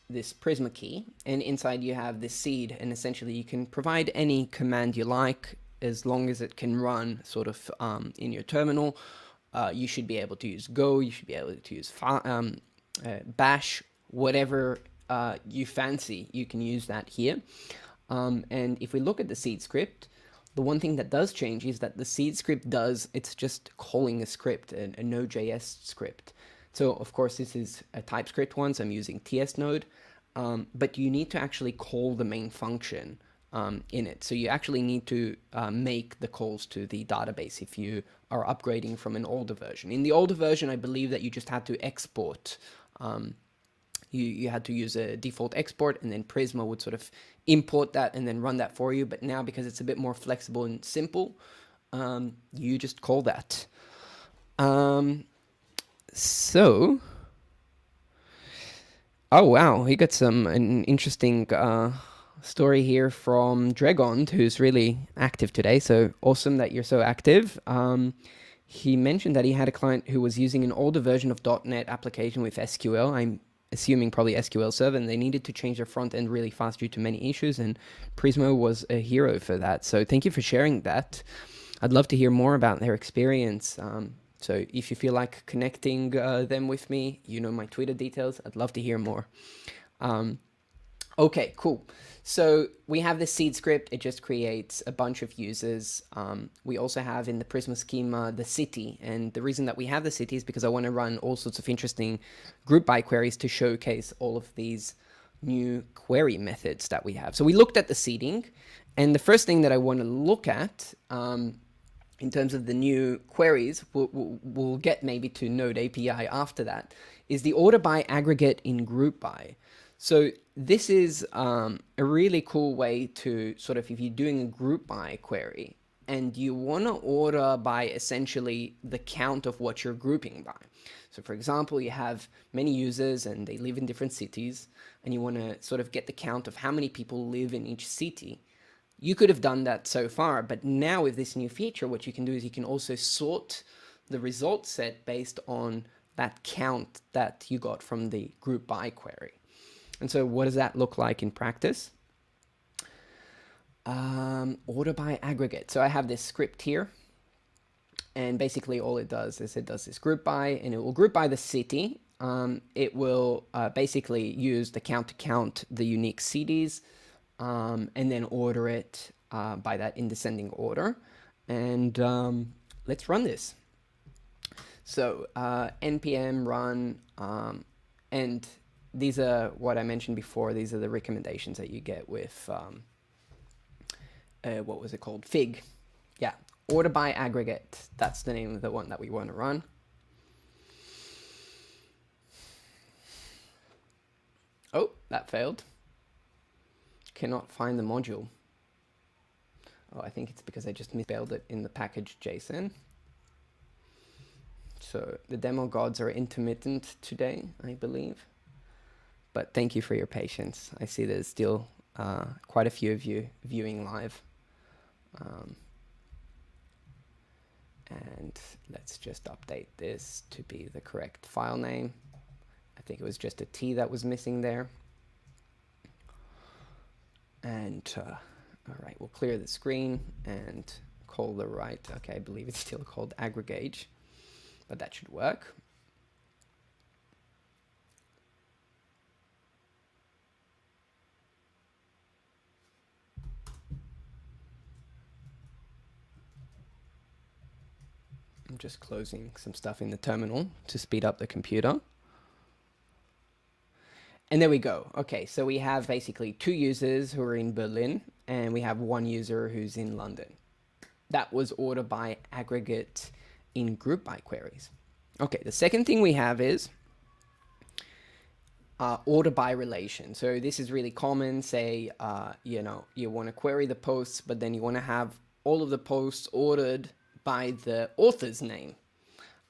this Prisma key, and inside you have this seed, and essentially you can provide any command you like as long as it can run sort of in your terminal. You should be able to use Go, you should be able to use Bash, whatever you fancy, you can use that here. And if we look at the seed script, the one thing that does change is that the seed script it's just calling a script, a Node.js script. So of course this is a TypeScript one, so I'm using TS Node, but you need to actually call the main function in it. So you actually need to make the calls to the database if you are upgrading from an older version. In the older version, I believe that you just had to export. You had to use a default export, and then Prisma would sort of import that and then run that for you. But now, because it's a bit more flexible and simple, you just call that. So, oh wow, we got an interesting story here from Dragon, who's really active today. So awesome that you're so active. He mentioned that he had a client who was using an older version of .NET application with SQL. I'm assuming probably SQL Server, and they needed to change their front end really fast due to many issues, and Prisma was a hero for that. So thank you for sharing that. I'd love to hear more about their experience. So if you feel like connecting them with me, you know my Twitter details. I'd love to hear more. Okay, cool. So we have this seed script. It just creates a bunch of users. We also have in the Prisma schema the city. And the reason that we have the city is because I want to run all sorts of interesting group by queries to showcase all of these new query methods that we have. So we looked at the seeding. And the first thing that I want to look at in terms of the new queries, we'll get maybe to Node API after that, is the order by, aggregate, in group by. So this is a really cool way to sort of, if you're doing a group by query and you want to order by essentially the count of what you're grouping by. So for example, you have many users and they live in different cities and you want to sort of get the count of how many people live in each city. You could have done that so far, but now with this new feature, what you can do is you can also sort the result set based on that count that you got from the group by query. And so what does that look like in practice? Order by aggregate. So I have this script here. And basically all it does is it does this group by, and it will group by the city. It will basically use the count to count the unique cities, and then order it by that in descending order. And let's run this. So npm run, and these are what I mentioned before. These are the recommendations that you get with, what was it called? Fig. Yeah, order by aggregate. That's the name of the one that we want to run. Oh, that failed. Cannot find the module. Oh, I think it's because I just misspelled it in the package JSON. So the demo gods are intermittent today, I believe. But thank you for your patience. I see there's still quite a few of you viewing live. And let's just update this to be the correct file name. I think it was just a T that was missing there. And all right, we'll clear the screen and call the right. Okay, I believe it's still called Aggregate, but that should work. I'm just closing some stuff in the terminal to speed up the computer. And there we go. Okay, so we have basically 2 users who are in Berlin, and we have 1 user who's in London. That was order by aggregate in group by queries. Okay, the second thing we have is order by relation. So this is really common. Say, you know, you want to query the posts, but then you want to have all of the posts ordered by the author's name.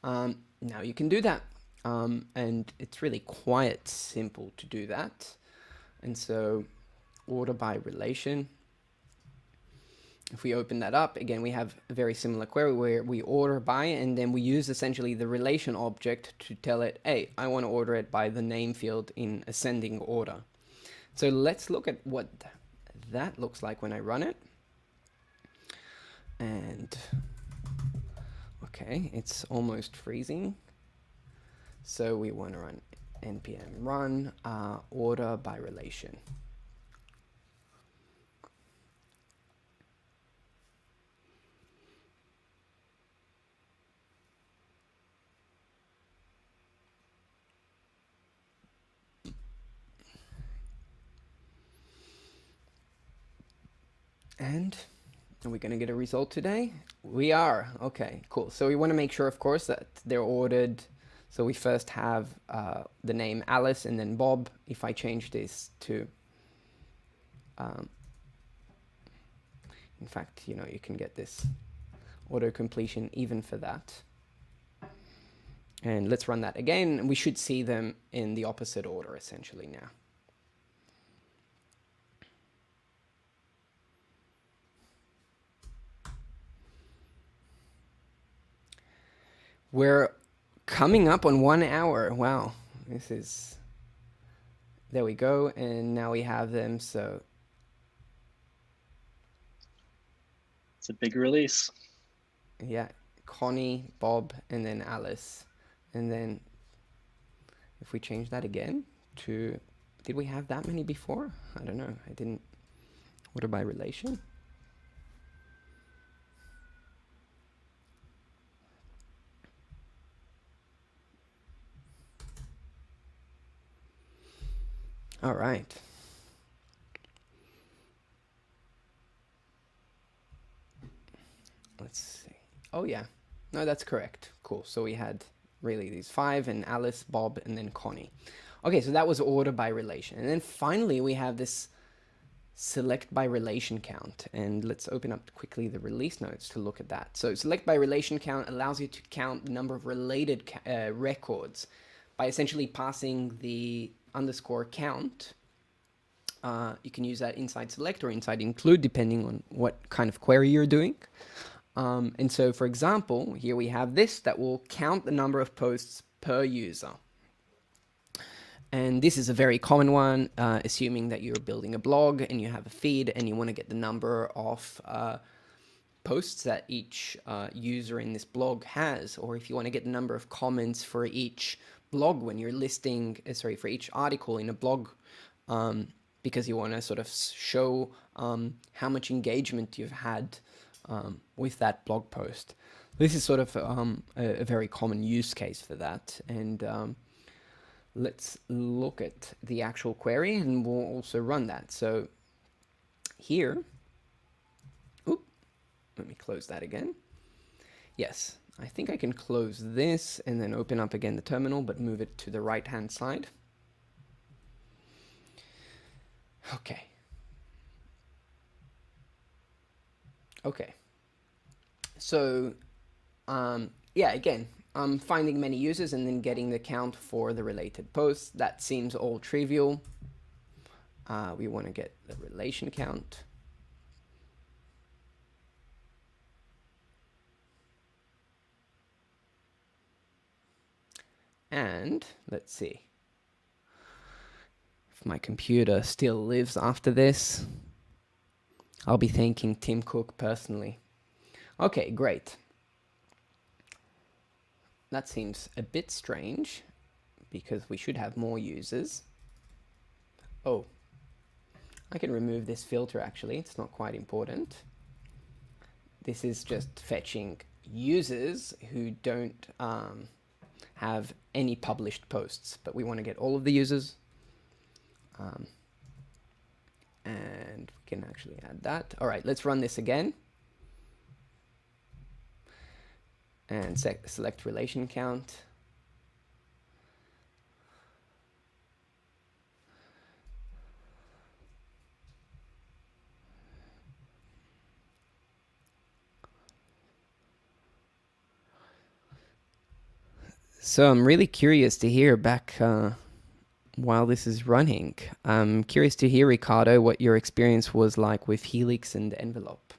Now you can do that. And it's really quite simple to do that. And so order by relation. If we open that up, again, we have a very similar query where we order by, and then we use essentially the relation object to tell it, hey, I want to order it by the name field in ascending order. So let's look at what that looks like when I run it. And okay, it's almost freezing. So we want to run npm run order by relation. And are we going to get a result today? We are. Okay, cool. So we want to make sure, of course, that they're ordered. So we first have the name Alice and then Bob. If I change this to, in fact, you know, you can get this auto completion even for that. And let's run that again. We should see them in the opposite order essentially now. We're coming up on 1 hour. Wow, this is, there we go. And now we have them. So it's a big release. Yeah, Connie, Bob, and then Alice. And then if we change that again to, did we have that many before? I don't know. I didn't. Order by relation. All right. Let's see. Oh, yeah. No, that's correct. Cool. So we had really these 5 and Alice, Bob, and then Connie. Okay, so that was order by relation. And then finally we have this select by relation count. And let's open up quickly the release notes to look at that. So select by relation count allows you to count the number of related records by essentially passing the underscore count. You can use that inside select or inside include, depending on what kind of query you're doing. And so, for example, here we have this that will count the number of posts per user. And this is a very common one, assuming that you're building a blog and you have a feed and you want to get the number of posts that each user in this blog has, or if you want to get the number of comments for each blog when you're listing, for each article in a blog, because you want to sort of show how much engagement you've had with that blog post. This is sort of a very common use case for that. And let's look at the actual query and we'll also run that. So here, let me close that again. Yes, I think I can close this and then open up again the terminal, but move it to the right-hand side. Okay. Okay. So, yeah, again, I'm finding many users and then getting the count for the related posts. That seems all trivial. We want to get the relation count. And let's see if my computer still lives after this. I'll be thanking Tim Cook personally. Okay, great. That seems a bit strange because we should have more users. Oh, I can remove this filter actually. It's not quite important. This is just fetching users who don't have any published posts, but we want to get all of the users. And we can actually add that. All right, let's run this again. And select relation count. So I'm really curious to hear back while this is running. I'm curious to hear, Ricardo, what your experience was like with Helix and Envelope.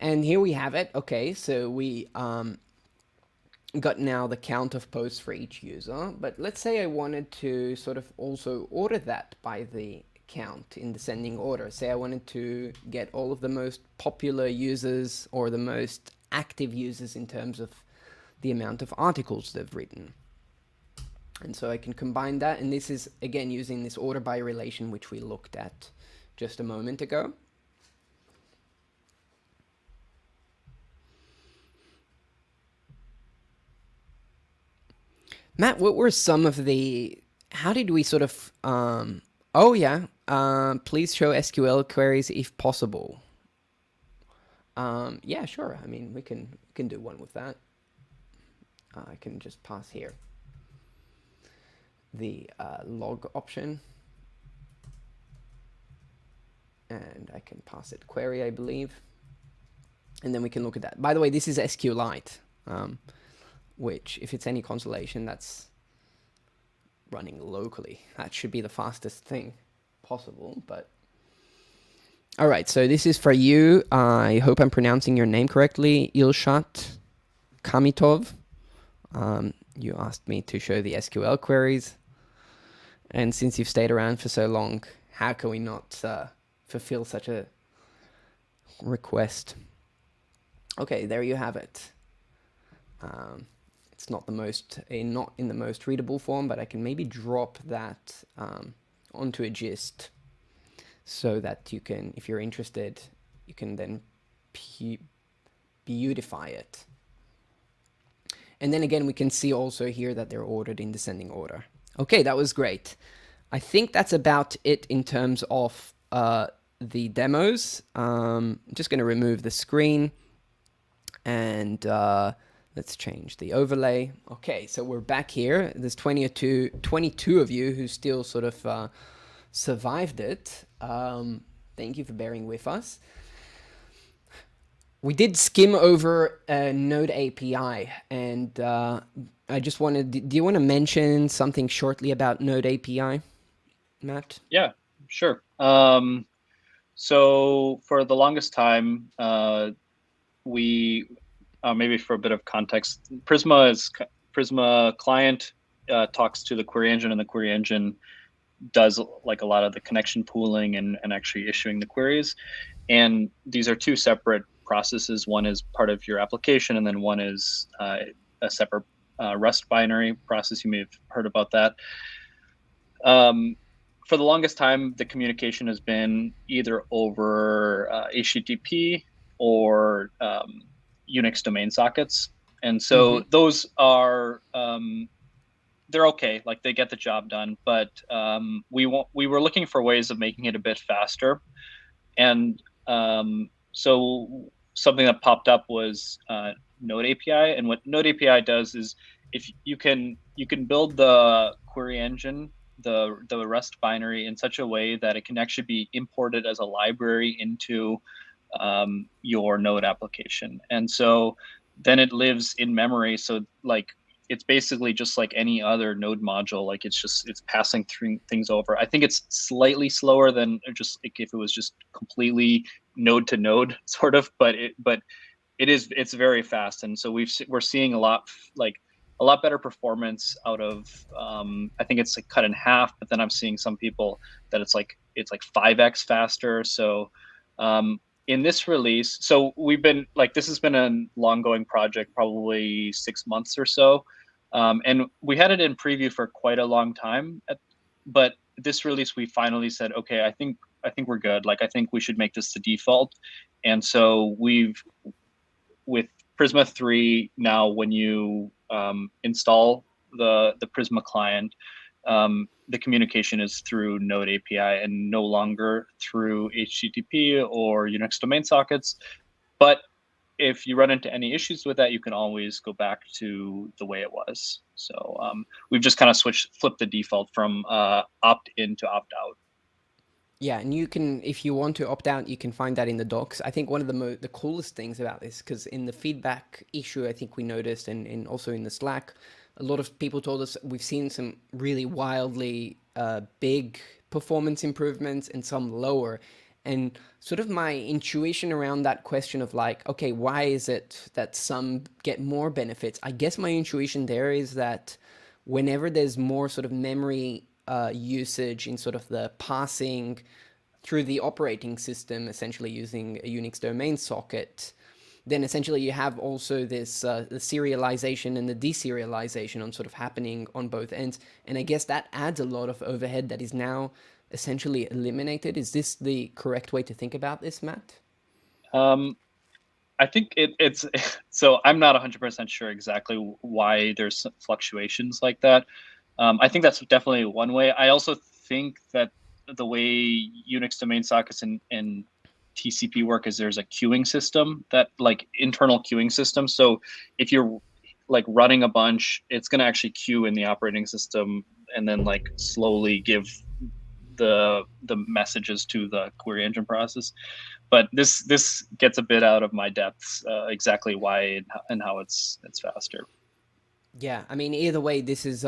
And here we have it. Okay, so we got now the count of posts for each user. But let's say I wanted to sort of also order that by the count in descending order. Say I wanted to get all of the most popular users or the most active users in terms of the amount of articles they've written. And so I can combine that. And this is, again, using this order by relation, which we looked at just a moment ago. Matt, what were some of the, how did we sort of, oh yeah, please show SQL queries if possible. Yeah, sure. I mean, we can do one with that. I can just pass here the log option. And I can pass it query, I believe. And then we can look at that. By the way, this is SQLite. Which, if it's any consolation, that's running locally. That should be the fastest thing possible, but... All right, so this is for you. I hope I'm pronouncing your name correctly. Ilshat Kamitov. You asked me to show the SQL queries. And since you've stayed around for so long, how can we not fulfill such a request? Okay, there you have it. It's not not in the most readable form, but I can maybe drop that onto a gist so that you can, if you're interested, you can then beautify it. And then again, we can see also here that they're ordered in descending order. Okay, that was great. I think that's about it in terms of the demos. I'm just going to remove the screen and Let's change the overlay. Okay, so we're back here. There's 22 of you who still sort of survived it. Thank you for bearing with us. We did skim over Node API, and I just wanted. Do you want to mention something shortly about Node API, Matt? Yeah, sure. So for the longest time, we maybe for a bit of context, Prisma client talks to the query engine, and the query engine does like a lot of the connection pooling and actually issuing the queries. And these are two separate processes. One is part of your application, and then one is a separate Rust binary process. You may have heard about that. For the longest time, the communication has been either over HTTP or Unix domain sockets. And so those are they're okay, like they get the job done, but we were looking for ways of making it a bit faster. And so something that popped up was Node API. And what Node API does is if you can build the query engine, the Rust binary in such a way that it can actually be imported as a library into your Node application. And so then it lives in memory. So like it's basically just like any other Node module. Like it's passing through things over. I think it's slightly slower than just like if it was just completely node to node sort of, but it's very fast. And so we're seeing a lot better performance out of I think it's like cut in half, but then I'm seeing some people that it's like 5x faster. So in this release, so we've been like, this has been a long going project, probably 6 months or so. And we had it in preview for quite a long time, but this release, we finally said, okay, I think we're good. Like, I think we should make this the default. And so with Prisma 3 now, when you install the Prisma client, the communication is through Node API and no longer through HTTP or Unix domain sockets. But if you run into any issues with that, you can always go back to the way it was. So we've just kind of flipped the default from opt-in to opt-out. Yeah, and you can, if you want to opt out, you can find that in the docs. I think one of the coolest things about this, because in the feedback issue, I think we noticed, and also in the Slack, a lot of people told us we've seen some really wildly big performance improvements and some lower. And sort of my intuition around that question of like, okay, why is it that some get more benefits? I guess my intuition there is that whenever there's more sort of memory usage in sort of the passing through the operating system, essentially using a Unix domain socket, then essentially you have also this the serialization and the deserialization on sort of happening on both ends. And I guess that adds a lot of overhead that is now essentially eliminated. Is this the correct way to think about this, Matt? I think it's so I'm not 100% sure exactly why there's fluctuations like that. I think that's definitely one way. I also think that the way Unix domain sockets and TCP work is there's a queuing system, that like internal queuing system. So if you're like running a bunch, it's going to actually queue in the operating system and then like slowly give the messages to the query engine process. But this gets a bit out of my depths, exactly why and how it's faster. Yeah, I mean, either way, this is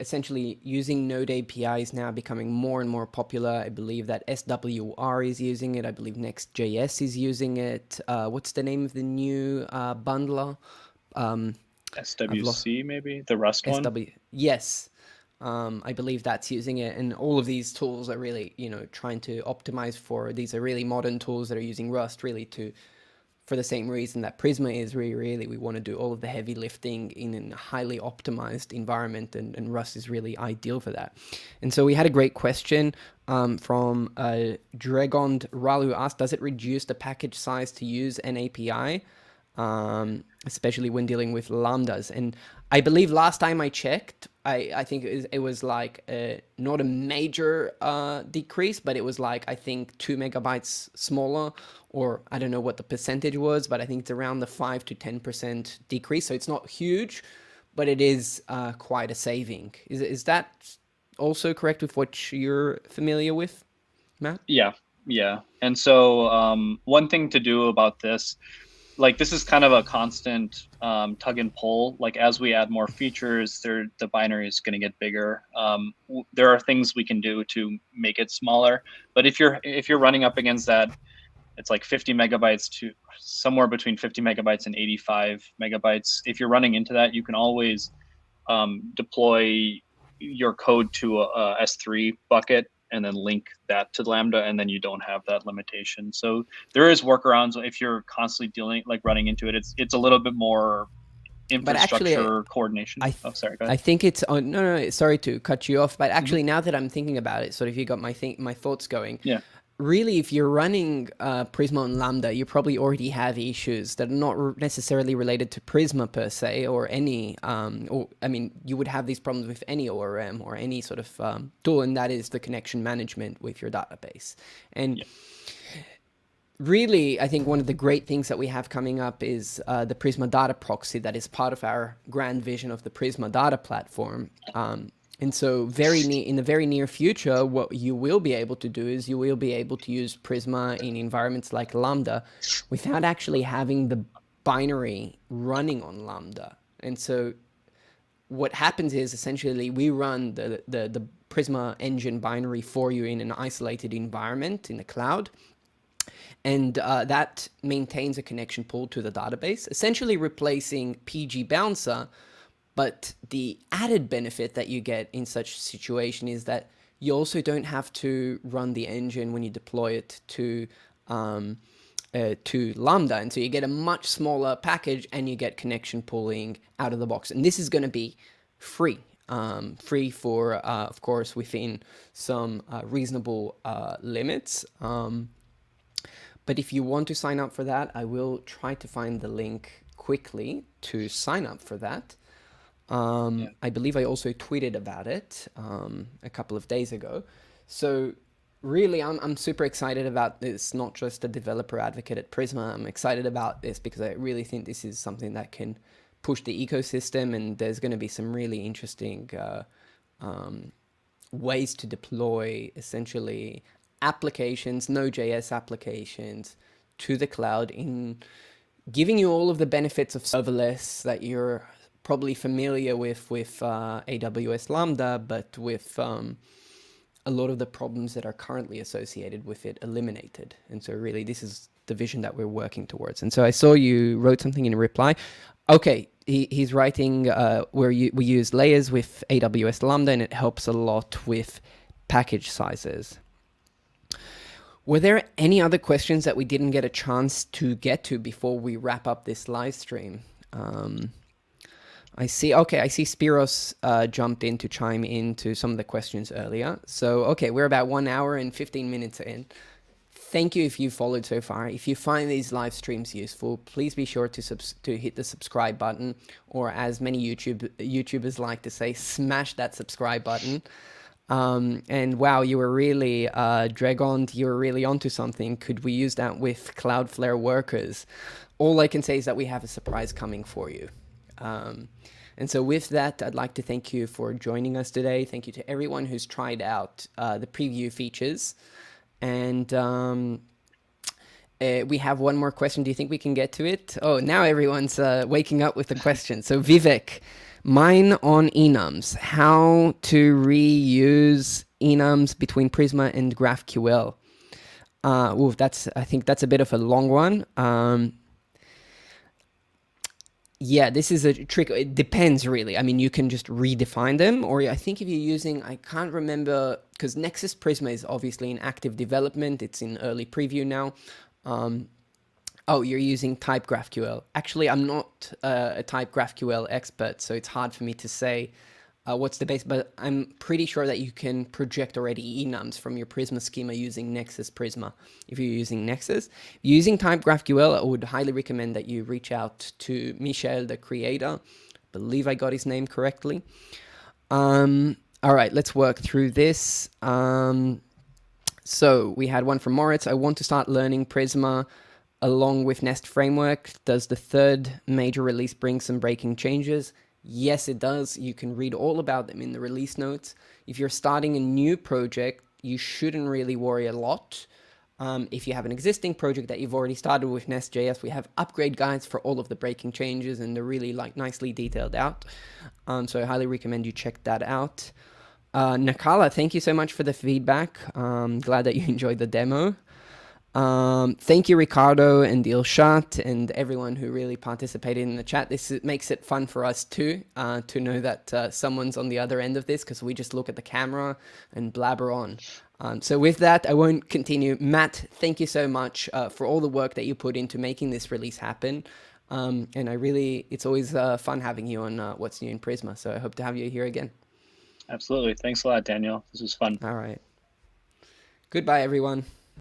essentially using Node API is now becoming more and more popular. I believe that SWR is using it. I believe Next.js is using it. What's the name of the new bundler? SWC, maybe? The Rust one? Yes. I believe that's using it. And all of these tools are really, trying to optimize for, these are really modern tools that are using Rust really for the same reason that Prisma is really, we want to do all of the heavy lifting in a highly optimized environment, and Rust is really ideal for that. And so we had a great question from Dragond Ral, who asked, does it reduce the package size to use an API, especially when dealing with lambdas? And I believe last time I checked, I think it was like not a major decrease, but it was like, I think 2 MB smaller, or I don't know what the percentage was, but I think it's around the 5 to 10% decrease. So it's not huge, but it is quite a saving. Is that also correct with what you're familiar with, Matt? Yeah, yeah. And so one thing to do about this, like this is kind of a constant tug and pull. Like as we add more features, the binary is going to get bigger. There are things we can do to make it smaller, but if you're running up against that, it's like 50 megabytes to somewhere between 50 megabytes and 85 megabytes. If you're running into that, you can always deploy your code to a S3 bucket and then link that to Lambda, and then you don't have that limitation. So there is workarounds if you're constantly running into it. It's a little bit more But actually, infrastructure coordination. Sorry, go ahead. I think it's no, sorry to cut you off, but actually now that I'm thinking about it, sort of you got my thoughts going. Yeah. Really, if you're running Prisma on Lambda, you probably already have issues that are not necessarily related to Prisma per se, or any, or I mean, you would have these problems with any ORM or any sort of tool, and that is the connection management with your database. And really, I think one of the great things that we have coming up is the Prisma Data Proxy that is part of our grand vision of the Prisma Data Platform. And so in the very near future, what you will be able to do is you will be able to use Prisma in environments like Lambda without actually having the binary running on Lambda. And so what happens is essentially we run the Prisma engine binary for you in an isolated environment in the cloud. And that maintains a connection pool to the database, essentially replacing PG Bouncer. But the added benefit that you get in such a situation is that you also don't have to run the engine when you deploy it to Lambda. And so you get a much smaller package and you get connection pooling out of the box. And this is going to be free. Free for, of course, within some reasonable limits. But if you want to sign up for that, I will try to find the link quickly to sign up for that. I believe I also tweeted about it a couple of days ago. So really, I'm super excited about this, not just a developer advocate at Prisma. I'm excited about this because I really think this is something that can push the ecosystem, and there's going to be some really interesting ways to deploy essentially applications, Node.js applications to the cloud, in giving you all of the benefits of serverless that you're probably familiar with AWS Lambda, but with a lot of the problems that are currently associated with it eliminated. And so really this is the vision that we're working towards. And so I saw you wrote something in a reply. Okay, he's writing where we use layers with AWS Lambda, and it helps a lot with package sizes. Were there any other questions that we didn't get a chance to get to before we wrap up this live stream? I see Spiros jumped in to chime into some of the questions earlier. So, okay, we're about 1 hour and 15 minutes in. Thank you if you followed so far. If you find these live streams useful, please be sure to hit the subscribe button, or as many YouTubers like to say, smash that subscribe button. And wow, you were really, Dragon, you were really onto something. Could we use that with Cloudflare workers? All I can say is that we have a surprise coming for you. And so with that, I'd like to thank you for joining us today. Thank you to everyone who's tried out the preview features. And we have one more question. Do you think we can get to it? Oh, now everyone's waking up with the question. So Vivek, mine on enums, how to reuse enums between Prisma and GraphQL. I think that's a bit of a long one. Yeah, this is a trick. It depends, really. I mean, you can just redefine them, or I think if you're using, I can't remember, because Nexus Prisma is obviously in active development. It's in early preview now. Oh, you're using type GraphQL. Actually, I'm not a type GraphQL expert, so it's hard for me to say what's the base, but I'm pretty sure that you can project already enums from your Prisma schema using Nexus Prisma. If you're using Nexus, using type GraphQL, I would highly recommend that you reach out to Michel, the creator. I believe I got his name correctly. All right, let's work through this. So we had one from Moritz. I want to start learning Prisma along with Nest Framework. Does the third major release bring some breaking changes? Yes, it does. You can read all about them in the release notes. If you're starting a new project, you shouldn't really worry a lot. If you have an existing project that you've already started with Nest.js, we have upgrade guides for all of the breaking changes, and they're really like nicely detailed out. So I highly recommend you check that out. Nakala, thank you so much for the feedback. Glad that you enjoyed the demo. Thank you, Ricardo and Dilshat and everyone who really participated in the chat. Makes it fun for us too, to know that someone's on the other end of this, because we just look at the camera and blabber on. So with that, I won't continue. Matt, thank you so much for all the work that you put into making this release happen. And it's always fun having you on What's New in Prisma. So I hope to have you here again. Absolutely. Thanks a lot, Daniel. This was fun. All right. Goodbye, everyone.